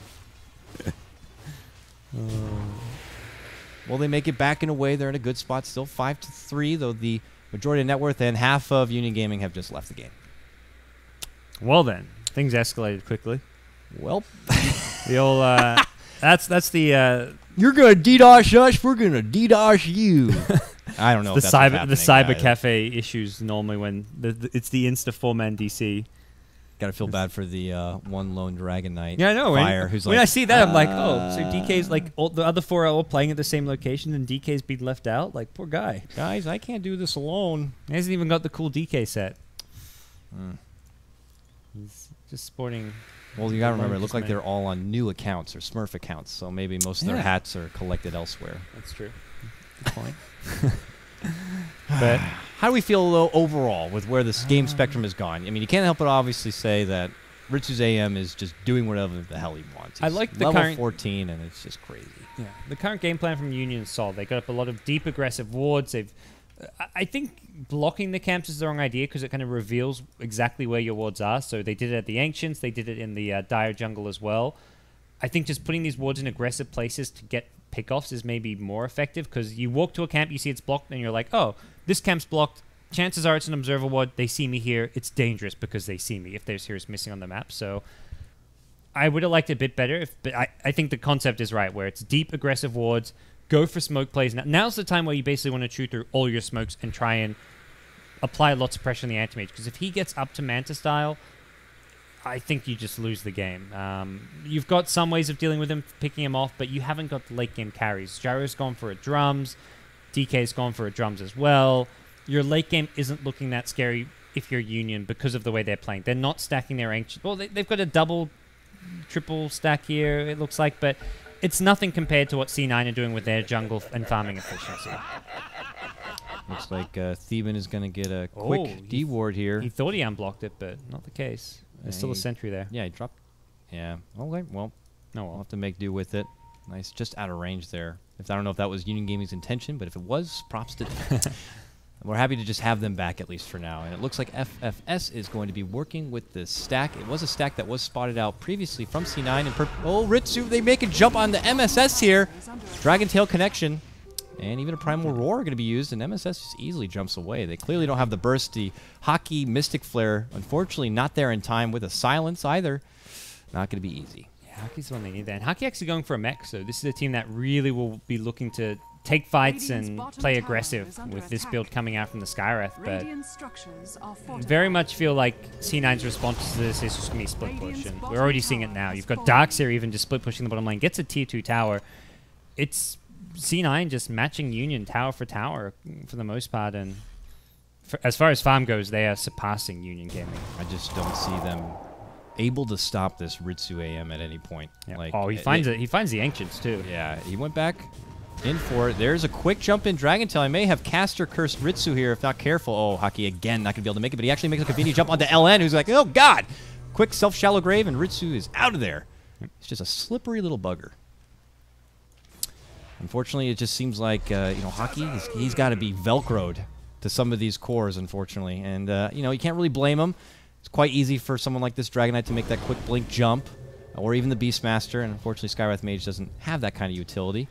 Will they make it back in a way? They're in a good spot still. 5-3, though the majority of net worth and half of Union Gaming have just left the game. Well then, things escalated quickly. Well, the old that's the you're gonna DDoS us, we're gonna DDoS you. I don't know. The if that's the cyber cafe issues normally when it's the Insta 4-man DC. Gotta feel bad for the one lone Dragon Knight. Yeah, I know. Fire, who's when like, I see that, I'm like, oh, so DK's like the other 4 are all playing at the same location, and DK's being left out. Like, poor guy. Guys, I can't do this alone. He hasn't even got the cool DK set. He's just sporting. Well, you gotta remember, it looks like they're all on new accounts or Smurf accounts, so maybe most of their hats are collected elsewhere. That's true. Good point. But how do we feel though overall with where this game spectrum has gone? I mean, you can't help but obviously say that Ritsu's AM is just doing whatever the hell he wants. I like the level current 14, and it's just crazy. Yeah, the current game plan from Union is solid. They got up a lot of deep, aggressive wards. I think blocking the camps is the wrong idea because it kind of reveals exactly where your wards are. So they did it at the Ancients. They did it in the Dire Jungle as well. I think just putting these wards in aggressive places to get pickoffs is maybe more effective because you walk to a camp, you see it's blocked, and you're like, oh, this camp's blocked. Chances are it's an observer ward. They see me here. It's dangerous because they see me if there's heroes missing on the map. So I would have liked it a bit better, but I think the concept is right where it's deep, aggressive wards. Go for smoke plays. Now's the time where you basically want to chew through all your smokes and try and apply lots of pressure on the anti-mage. Because if he gets up to Manta style, I think you just lose the game. You've got some ways of dealing with him, picking him off, but you haven't got the late game carries. Gyro's gone for a drums. DK's gone for a drums as well. Your late game isn't looking that scary if you're Union because of the way they're playing. They're not stacking their ancient... Well, they've got a double, triple stack here, it looks like, but it's nothing compared to what C9 are doing with their jungle and farming efficiency. Looks like Theban is going to get a quick D-ward here. He thought he unblocked it, but not the case. There's still a sentry there. Yeah, he dropped. Yeah. Okay. Well, we'll have to make do with it. Nice, just out of range there. I don't know if that was Union Gaming's intention, but if it was, props to them. We're happy to just have them back at least for now. And it looks like FFS is going to be working with this stack. It was a stack that was spotted out previously from C9. And Ritsu, they make a jump on the MSS here. Dragon Tail connection. And even a Primal Roar are going to be used, and MSS just easily jumps away. They clearly don't have the burst. The Hockey Mystic Flare, unfortunately, not there in time with a silence either. Not going to be easy. Yeah, Hockey's the one they need there. And Hockey actually going for a mech, so this is a team that really will be looking to take fights and play aggressive with this build coming out from the Skywrath. But very much feel like C9's response to this is just going to be split push, and we're already seeing it now. You've got Darkseer even just split pushing the bottom lane, gets a tier 2 tower. It's C9 just matching Union tower for tower for the most part, and as far as farm goes, they are surpassing Union Gaming. I just don't see them able to stop this Ritsu AM at any point. Yeah. Like, he finds it. He finds the Ancients too. Yeah, he went back in for it. There's a quick jump in Dragon Tail. I may have caster cursed Ritsu here if not careful. Oh, Hockey again not gonna be able to make it, but he actually makes a convenient jump onto LN, who's like, oh god! Quick self-shallow grave, and Ritsu is out of there. It's just a slippery little bugger. Unfortunately, it just seems like, Hockey, he's got to be Velcroed to some of these cores, unfortunately. And, you can't really blame him. It's quite easy for someone like this Dragon Knight to make that quick blink jump, or even the Beastmaster. And unfortunately, Skywrath Mage doesn't have that kind of utility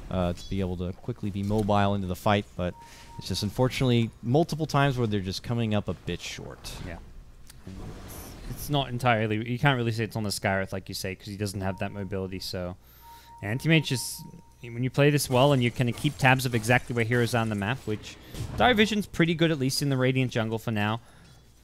to be able to quickly be mobile into the fight. But it's just, unfortunately, multiple times where they're just coming up a bit short. Yeah. It's not entirely... You can't really say it's on the Skywrath, like you say, because he doesn't have that mobility, so... Anti-Mage just... When you play this well and you kind of keep tabs of exactly where heroes are on the map, which Dire Vision's pretty good, at least in the Radiant jungle for now.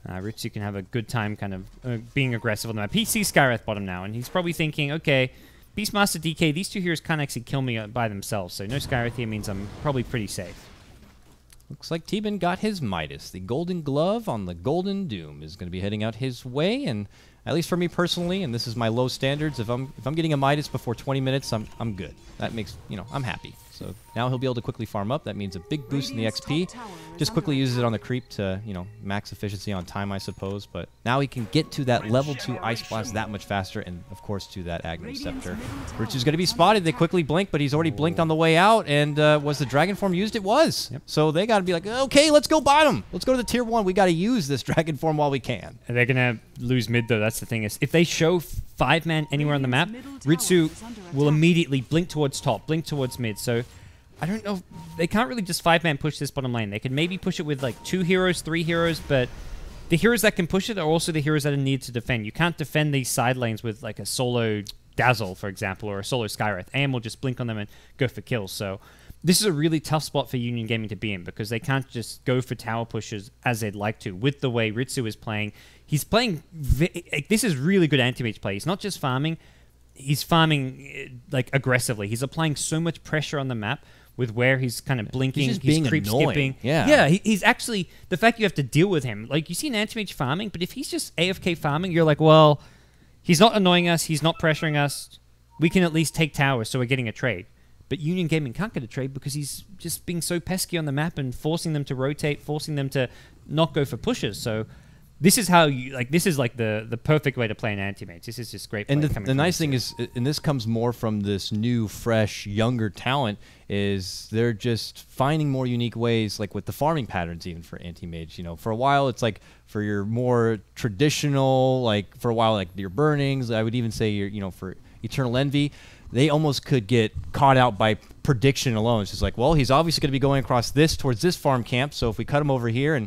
Ritsu can have a good time kind of being aggressive on the map. He sees Skywrath bottom now, and he's probably thinking, okay, Beastmaster, DK, these two heroes can't actually kill me by themselves, so no Skywrath here means I'm probably pretty safe. Looks like Theban got his Midas. The Golden Glove on the Golden Doom is going to be heading out his way, and at least for me personally, and this is my low standards, if I'm getting a Midas before 20 minutes, I'm good. That makes, I'm happy. So now he'll be able to quickly farm up. That means a big boost in the XP. Just quickly uses it on the creep to, max efficiency on time, I suppose. But now he can get to that level 2 Ice Blast that much faster, and of course to that Agni Scepter. Ritsu's going to be spotted. They quickly blink, but he's already blinked on the way out. And was the Dragon Form used? It was. Yep. So they got to be like, okay, let's go bottom. Let's go to the tier 1. We got to use this Dragon Form while we can. And they're going to lose mid, though. That's the thing. Is if they show 5-man anywhere on the map, Ritsu will immediately blink towards top, blink towards mid. So I don't know. They can't really just 5-man push this bottom lane. They can maybe push it with like 2 heroes, 3 heroes, but the heroes that can push it are also the heroes that are needed to defend. You can't defend these side lanes with like a solo Dazzle, for example, or a solo Skywrath. AM will just blink on them and go for kills. So this is a really tough spot for Union Gaming to be in because they can't just go for tower pushes as they'd like to. With the way Ritsu is playing, he's playing... this is really good anti-mage play. He's not just farming. He's farming like aggressively. He's applying so much pressure on the map with where he's kind of blinking, he's creep skipping. Yeah, he's actually... The fact you have to deal with him, like you see an anti-mage farming, but if he's just AFK farming, you're like, well, he's not annoying us, he's not pressuring us, we can at least take towers, so we're getting a trade. But Union Gaming can't get a trade because he's just being so pesky on the map and forcing them to rotate, forcing them to not go for pushes. So this is how you this is like the perfect way to play an anti-mage. This is just great play. And the nice thing is, and this comes more from this new, fresh, younger talent, is they're just finding more unique ways, like with the farming patterns even for anti-mage. For a while it's like for your more traditional, like for a while like your burnings, I would even say your for Eternal Envy, they almost could get caught out by prediction alone. It's just like, well, he's obviously going to be going across this towards this farm camp, so if we cut him over here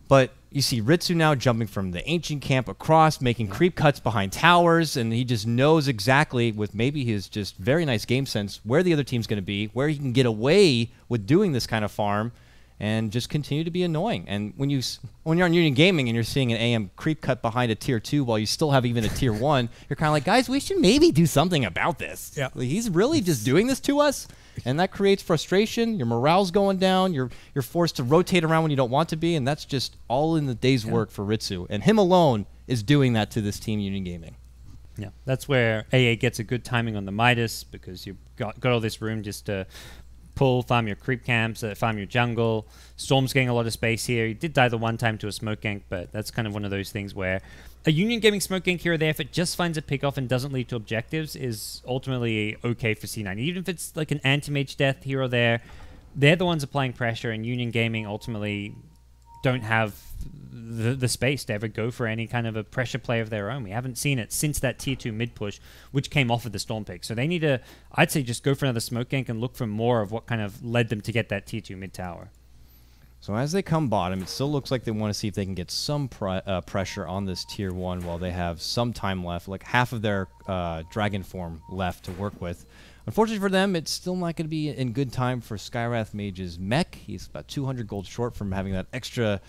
but you see Ritsu now jumping from the ancient camp across, making creep cuts behind towers, and he just knows exactly, with maybe his just very nice game sense, where the other team's going to be, where he can get away with doing this kind of farm, and just continue to be annoying. And when you're on Union Gaming and you're seeing an AM creep cut behind a tier 2 while you still have even a tier 1, you're kind of like, guys, we should maybe do something about this. Yeah. Like, he's really just doing this to us, and that creates frustration. Your morale's going down. You're forced to rotate around when you don't want to be, and that's just all in the day's work for Ritsu. And him alone is doing that to this team, Union Gaming. Yeah, that's where AA gets a good timing on the Midas because you've got all this room just to farm your creep camps, farm your jungle. Storm's getting a lot of space here. He did die the one time to a smoke gank, but that's kind of one of those things where a Union Gaming smoke gank here or there, if it just finds a pick-off and doesn't lead to objectives, is ultimately okay for C9. Even if it's like an anti-mage death here or there, they're the ones applying pressure, and Union Gaming ultimately don't have the space to ever go for any kind of a pressure play of their own. We haven't seen it since that tier 2 mid push, which came off of the Storm pick. So they need to, I'd say, just go for another smoke gank and look for more of what kind of led them to get that tier 2 mid tower. So as they come bottom, it still looks like they want to see if they can get some pressure on this tier 1 while they have some time left, like half of their dragon form left to work with. Unfortunately for them, it's still not going to be in good time for Skywrath Mage's mech. He's about 200 gold short from having that extra,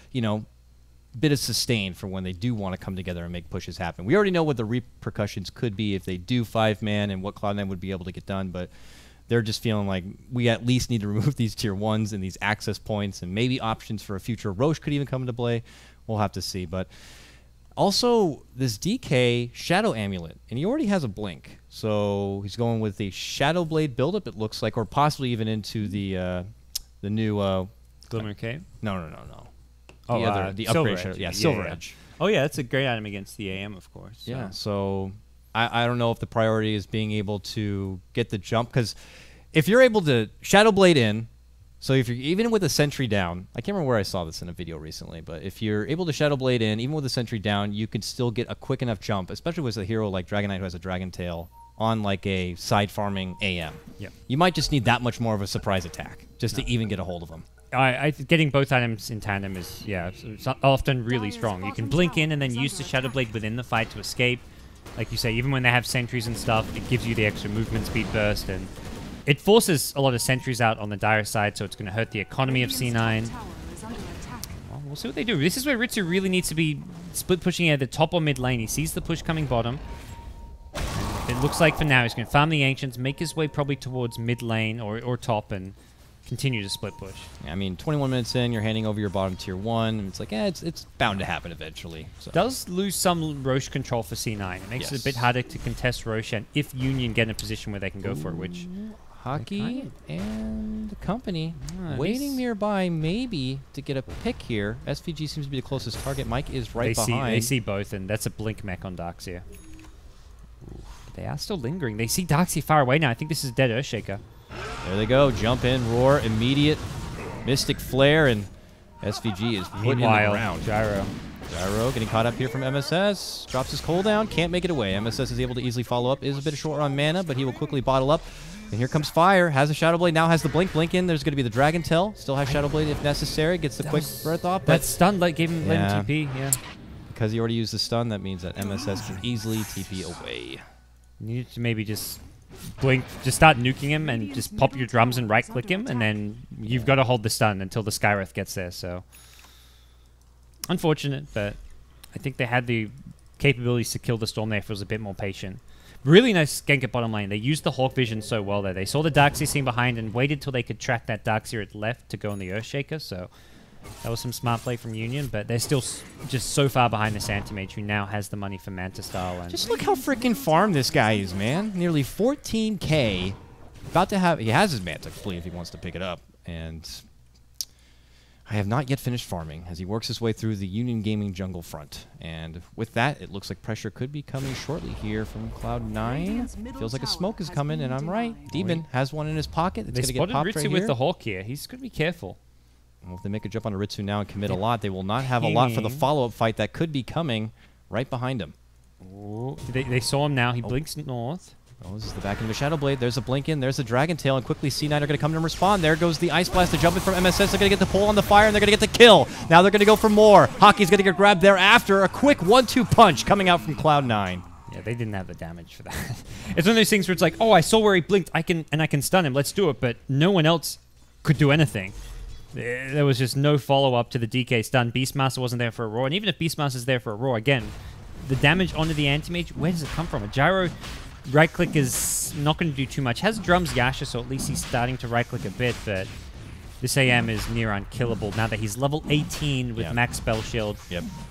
bit of sustain for when they do want to come together and make pushes happen. We already know what the repercussions could be if they do 5-man and what Cloud9 would be able to get done, but they're just feeling like we at least need to remove these tier 1s and these access points, and maybe options for a future Roche could even come into play. We'll have to see. But also, this DK Shadow Amulet, and he already has a blink. So he's going with the Shadow Blade buildup, it looks like, or possibly even into the new... Glimmer Cave? No. The Silver upgrade Edge. Shadow. Yeah, Silver Edge. Oh, yeah, that's a great item against the AM, of course. So. Yeah, so I don't know if the priority is being able to get the jump, because if you're able to Shadow Blade in, so if you're even with a sentry down, I can't remember where I saw this in a video recently, but if you're able to Shadow Blade in, even with a sentry down, you can still get a quick enough jump, especially with a hero like Dragon Knight who has a Dragon Tail on like a side farming AM. Yep. You might just need that much more of a surprise attack just to even get a hold of them. Getting both items in tandem is, it's often really strong. You can blink in and then use the Shadow Blade within the fight to escape. Like you say, even when they have sentries and stuff, it gives you the extra movement speed burst, and it forces a lot of sentries out on the dire side, so it's going to hurt the economy of C9. Well, we'll see what they do. This is where Ritsu really needs to be split pushing at the top or mid lane. He sees the push coming bottom. And it looks like for now he's going to farm the Ancients, make his way probably towards mid lane or top, and continue to split push. I mean, 21 minutes in, you're handing over your bottom tier 1, and it's like, it's bound to happen eventually. So. Does lose some Roche control for C9. It makes it a bit harder to contest Roche, and if Union get in a position where they can go for it, which... Hockey and company waiting nearby, maybe to get a pick here. SVG seems to be the closest target. Mike is right behind. They see both, and that's a blink mech on Darkseer. They are still lingering. They see Darkseer far away now. I think this is dead Earthshaker. There they go. Jump in, roar, immediate Mystic Flare, and SVG is put in the ground. Gyro getting caught up here from MSS. Drops his cooldown. Can't make it away. MSS is able to easily follow up. Is a bit short on mana, but he will quickly bottle up. And here comes Fire. Has a Shadow Blade. Now has the blink in. There's going to be the Dragon Tail. Still has Shadow Blade if necessary. Gets the quick breath off. That stun gave him TP. Yeah. Because he already used the stun, that means that MSS can easily TP away. You need to maybe just blink, just start nuking him and just pop your drums and right-click him, and then you've got to hold the stun until the Skywrath gets there. So unfortunate, but I think they had the capabilities to kill the Storm there if it was a bit more patient. Really nice gank at bottom lane. They used the Hawk Vision so well there. They saw the Darkseer scene behind and waited till they could track that Darkseer at left to go on the Earthshaker. So that was some smart play from Union, but they're still just so far behind the Santimage, who now has the money for Manta Style. And just look how freaking farmed this guy is, man. Nearly 14K. About to have... He has his Manta Flea if he wants to pick it up. And I have not yet finished farming as he works his way through the Union Gaming jungle front. And with that, it looks like pressure could be coming shortly here from Cloud9. Feels like a smoke is coming, and I'm right. Demon has one in his pocket. It's going to get popped right here. Ritsu with the Hawk here. He's going to be careful. Well, if they make a jump on a Ritsu now and commit a lot, they will not have a lot for the follow-up fight that could be coming right behind him. Ooh. They saw him now. He blinks north. Oh, this is the back end of a Shadow Blade. There's a blink in. There's a Dragon Tail, and quickly C9 are going to come to respond. There goes the Ice Blast to jump in from MSS. They're going to get the pull on the fire, and they're going to get the kill. Now they're going to go for more. Hockey's going to get grabbed there after. A quick 1-2 punch coming out from Cloud9. Yeah, they didn't have the damage for that. It's one of those things where it's like, oh, I saw where he blinked. I can stun him. Let's do it. But no one else could do anything. There was just no follow-up to the DK stun. Beastmaster wasn't there for a roar. And even if Beastmaster's there for a roar, again, the damage onto the Anti-Mage, where does it come from? A gyro right-click is not going to do too much. Has drums Yasha, so at least he's starting to right-click a bit, but this AM is near unkillable now that he's level 18 with max spell shield.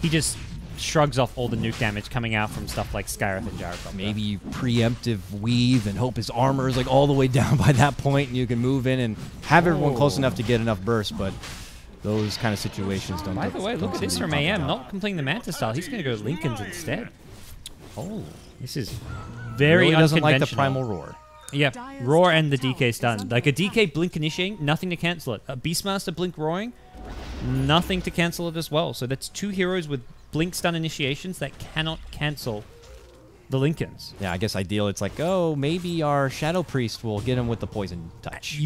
He just shrugs off all the nuke damage coming out from stuff like Skywrath and Gyrocopter. Maybe preemptive weave and hope his armor is like all the way down by that point, and you can move in and have everyone close enough to get enough burst, but those kind of situations don't. By the way, look at this from AM, not completing the Manta Style. He's going to go Lincoln's instead. Oh, this is very really doesn't like the Primal unconventional. Roar. Yeah, Roar and the DK stun. Like a DK blink initiating, nothing to cancel it. A Beastmaster blink roaring, nothing to cancel it as well. So that's two heroes with blink stun initiations that cannot cancel the Lincolns. Yeah, I guess ideal. It's like, oh, maybe our Shadow Priest will get him with the poison touch.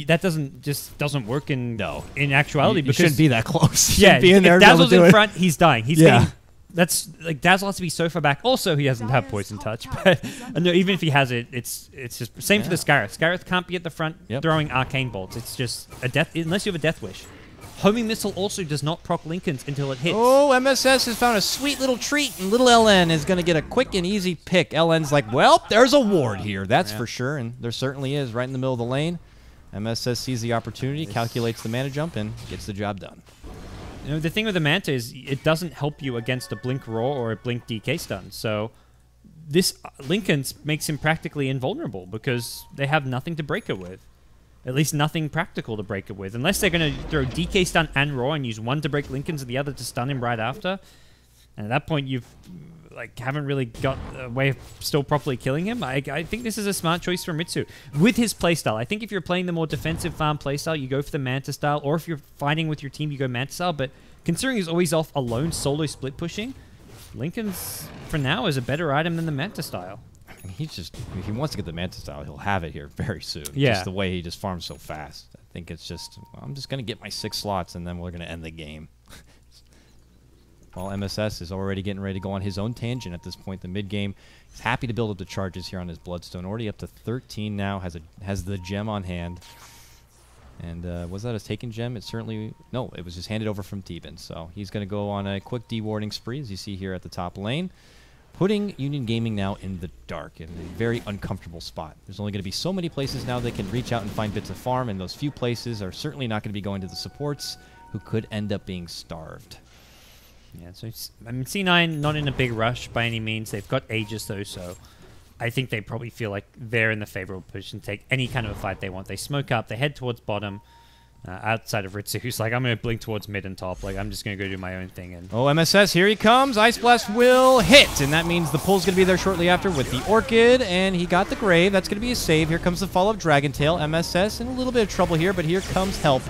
That doesn't work in actuality. You shouldn't be that close. Yeah, be in there if Dazzle's in front, he's dying. He's getting. That's like Dazzle has to be so far back. Also, he doesn't have poison touch, but no, even if he has it, it's just same for the Skywrath. Skywrath can't be at the front throwing arcane bolts. It's just a death unless you have a death wish. Homing missile also does not proc Lincolns until it hits. Oh, MSS has found a sweet little treat, and little LN is going to get a quick and easy pick. LN's like, well, there's a ward here, that's for sure, and there certainly is right in the middle of the lane. MSS sees the opportunity, calculates the mana jump, and gets the job done. You know, the thing with the Manta is it doesn't help you against a Blink Roar or a Blink DK stun. So this Lincoln's makes him practically invulnerable because they have nothing to break it with. At least nothing practical to break it with. Unless they're going to throw DK stun and Roar and use one to break Lincoln's and the other to stun him right after. And at that point, you've haven't really got a way of still properly killing him. I think this is a smart choice for Mitsu with his playstyle. I think if you're playing the more defensive farm playstyle, you go for the Manta style, or if you're fighting with your team, you go Manta style. But considering he's always off alone solo split pushing, Lincoln's for now is a better item than the Manta style. I mean, he's just, if he wants to get the Manta style, he'll have it here very soon. Yeah. Just the way he just farms so fast. I think it's just, well, I'm just going to get my 6 slots and then we're going to end the game. While MSS is already getting ready to go on his own tangent at this point, the mid-game. He's happy to build up the charges here on his Bloodstone. Already up to 13 now, has the gem on hand. And was that a taken gem? It certainly, no, it was just handed over from Teban. So he's going to go on a quick dewarding spree, as you see here at the top lane. putting Union Gaming now in the dark, in a very uncomfortable spot. There's only going to be so many places now they can reach out and find bits of farm, and those few places are certainly not going to be going to the supports, who could end up being starved. Yeah, so I mean, C9 not in a big rush by any means. They've got Aegis though, so I think they probably feel like they're in the favorable position to take any kind of a fight they want. They smoke up, they head towards bottom. Outside of Ritsu, who's like, I'm going to blink towards mid and top. Like, I'm just going to go do my own thing. And oh, MSS, here he comes. Ice Blast will hit, and that means the pull's going to be there shortly after with the Orchid, and he got the Grave. That's going to be a save. Here comes the follow-up Dragon Tail. MSS in a little bit of trouble here, but here comes help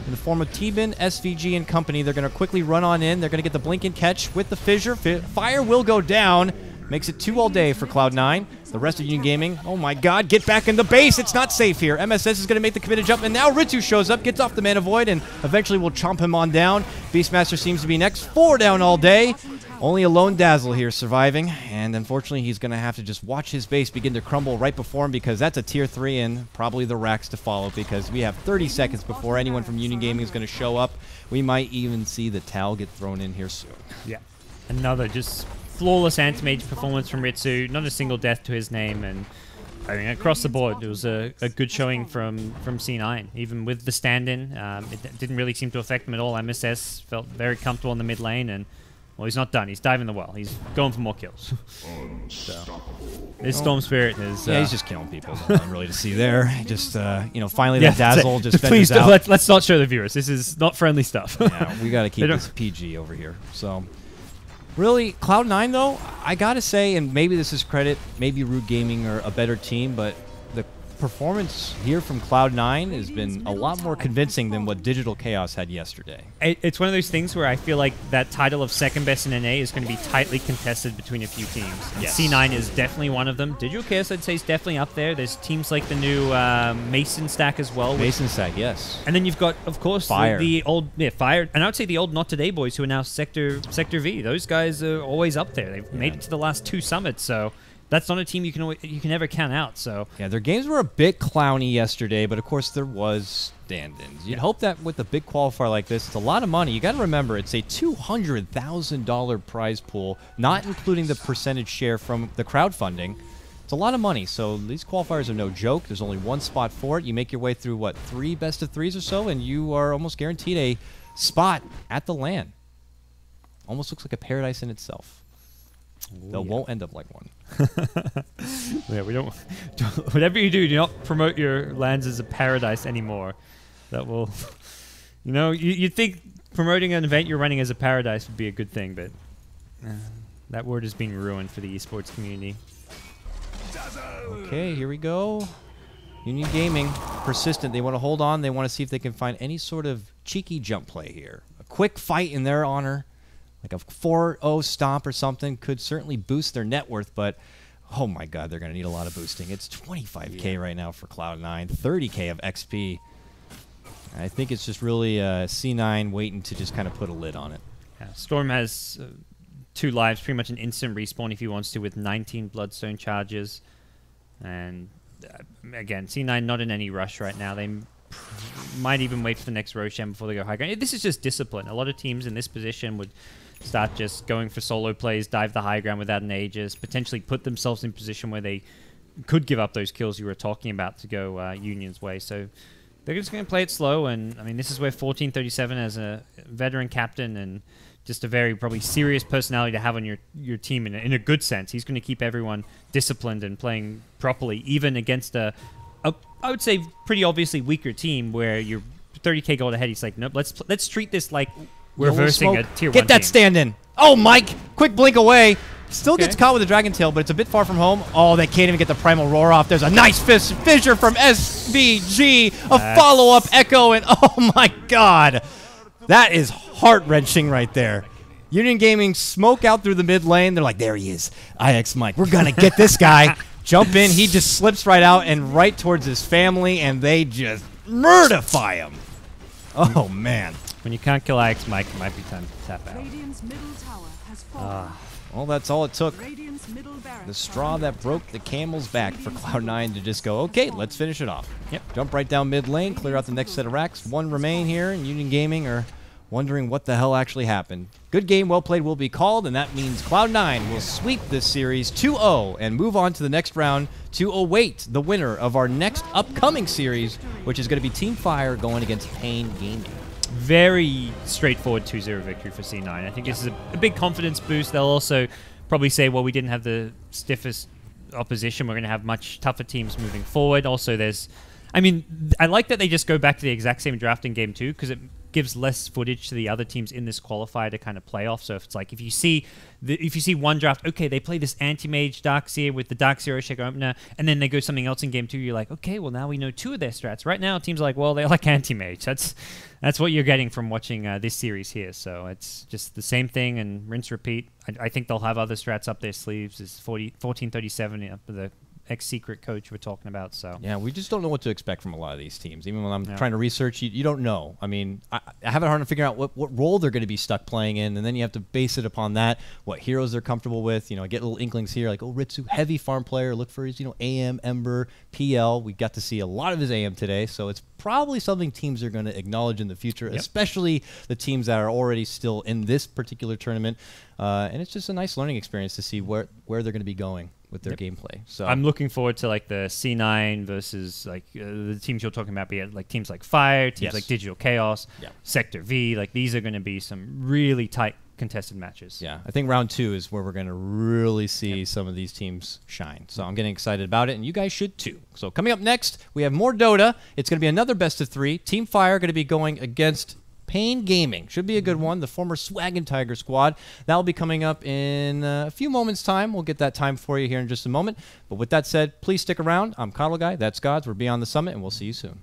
in the form of T-Bin, SVG, and company. They're going to quickly run on in. They're going to get the blink and catch with the fissure. Fire will go down. Makes it 2 all day for Cloud9. The rest of Union Gaming, oh my god, get back in the base. It's not safe here. MSS is going to make the committed jump, and now Ritsu shows up, gets off the Mana Void, and eventually will chomp him on down. Beastmaster seems to be next. 4 down all day. Only a lone Dazzle here surviving, and unfortunately he's going to have to just watch his base begin to crumble right before him, because that's a tier 3 and probably the racks to follow, because we have 30 seconds before anyone from Union Gaming is going to show up. We might even see the Tau get thrown in here soon. Yeah. Another just flawless anti-mage performance from Ritsu. Not a single death to his name, and I mean, across the board, it was a good showing from C9. Even with the stand-in, it didn't really seem to affect him at all. MSS felt very comfortable in the mid lane, and well, he's not done. He's diving the well. He's going for more kills. So, his Storm Spirit is... yeah, he's just killing people. Nothing really to see there. Just, you know, finally that Dazzle just please out. let's not show the viewers. This is not friendly stuff. Yeah, we got to keep this PG over here. So... really, Cloud9, though, I got to say, and maybe this is credit, maybe Root Gaming are a better team, but the performance here from Cloud9 has been a lot more convincing than what Digital Chaos had yesterday. It's one of those things where I feel like that title of second best in NA is going to be tightly contested between a few teams. Yes. C9 is definitely one of them. Digital Chaos, I'd say, is definitely up there. There's teams like the new Mason stack as well. Mason stack, yes. And then you've got, of course, Fire. the old Fire, and I would say the old Not Today boys who are now Sector V. Those guys are always up there. They've made it to the last 2 summits, so... that's not a team you can ever count out. So yeah, their games were a bit clowny yesterday, but of course there was stand-ins. You'd hope that with a big qualifier like this, it's a lot of money. You got to remember, it's a $200,000 prize pool, not including the percentage share from the crowdfunding. It's a lot of money, so these qualifiers are no joke. There's only 1 spot for it. You make your way through, what, 3 best of 3s or so, and you are almost guaranteed a spot at the LAN. Almost looks like a paradise in itself. Though won't end up like one. Yeah, we don't. Whatever you do not promote your lands as a paradise anymore. That will, you know, you'd think promoting an event you're running as a paradise would be a good thing, but that word has been ruined for the esports community. Okay, here we go. Union Gaming, persistent. They want to hold on. They want to see if they can find any sort of cheeky jump play here. A quick fight in their honor. Like a 4-0 stomp or something could certainly boost their net worth, but oh my god, they're going to need a lot of boosting. It's 25k right now for Cloud9, 30k of XP. I think it's just really C9 waiting to just kind of put a lid on it. Yeah, Storm has 2 lives, pretty much an instant respawn if he wants to, with 19 Bloodstone charges. And again, C9 not in any rush right now. They might even wait for the next Roshan before they go high ground. This is just discipline. A lot of teams in this position would start just going for solo plays, dive the high ground without an Aegis, potentially put themselves in position where they could give up those kills you were talking about to go Union's way. So they're just going to play it slow, and I mean, this is where 1437 as a veteran captain and just a very probably serious personality to have on your team in a good sense. He's going to keep everyone disciplined and playing properly, even against a I would say pretty obviously weaker team where you're 30k gold ahead. He's like, nope, let's treat this like we're versing a tier 1 Get that team. stand in. Oh, Mike, quick blink away. Still gets caught with a Dragon Tail, but it's a bit far from home. Oh, they can't even get the Primal Roar off. There's a nice fissure from SVG, a follow-up Echo, and oh my god. That is heart-wrenching right there. Union Gaming smoke out through the mid lane. They're like, there he is, IX Mike. We're going to get this guy. Jump in. He just slips right out and right towards his family, and they just murderify him. Oh, man. When you can't kill IX Mike, it might be time to tap out. Well, that's all it took. The straw that broke the camel's back for Cloud9 to just go, okay, let's finish it off. Yep. Jump right down mid lane, clear out the next set of racks. 1 remain here, and Union Gaming are wondering what the hell actually happened. Good game, well played will be called, and that means Cloud9 will sweep this series 2-0 and move on to the next round to await the winner of our next upcoming series, which is going to be Team Fire going against Pain Gaming. Very straightforward 2-0 victory for C9. I think this is a big confidence boost. They'll also probably say, well, we didn't have the stiffest opposition. We're going to have much tougher teams moving forward. Also, I like that they just go back to the exact same draft in game 2 because it gives less footage to the other teams in this qualifier to kind of play off. So if it's like, if you see one draft, okay, they play this anti-mage Darkseer with the Darkseer Shaker opener, and then they go something else in game 2, you're like, okay, well now we know 2 of their strats. Right now, teams are like, well, they're like anti-mage. That's what you're getting from watching this series here. So it's just the same thing and rinse repeat. I think they'll have other strats up their sleeves. It's 1437 the ex-secret coach we're talking about. So yeah, we just don't know what to expect from a lot of these teams. Even when I'm trying to research, you don't know. I mean, I have it hard to figure out what role they're going to be stuck playing in, and then you have to base it upon that, what heroes they're comfortable with. I get little inklings here, like, oh, Ritsu, heavy farm player, look for his, AM, Ember, PL. We got to see a lot of his AM today, so it's probably something teams are going to acknowledge in the future, especially the teams that are already still in this particular tournament. And it's just a nice learning experience to see where they're going to be going with their gameplay. So I'm looking forward to like the C9 versus like the teams you're talking about, be it like teams like Fire, teams like Digital Chaos, Sector V. Like these are going to be some really tight contested matches. Yeah, I think round 2 is where we're going to really see some of these teams shine. So I'm getting excited about it, and you guys should too. So coming up next, we have more Dota. It's going to be another best of 3. Team Fire going to be going against Pain Gaming. Should be a good one. The former Swag and Tiger squad. That'll be coming up in a few moments' time. We'll get that time for you here in just a moment. But with that said, please stick around. I'm Coddle Guy. That's Gods. We're beyond the summit, and we'll see you soon.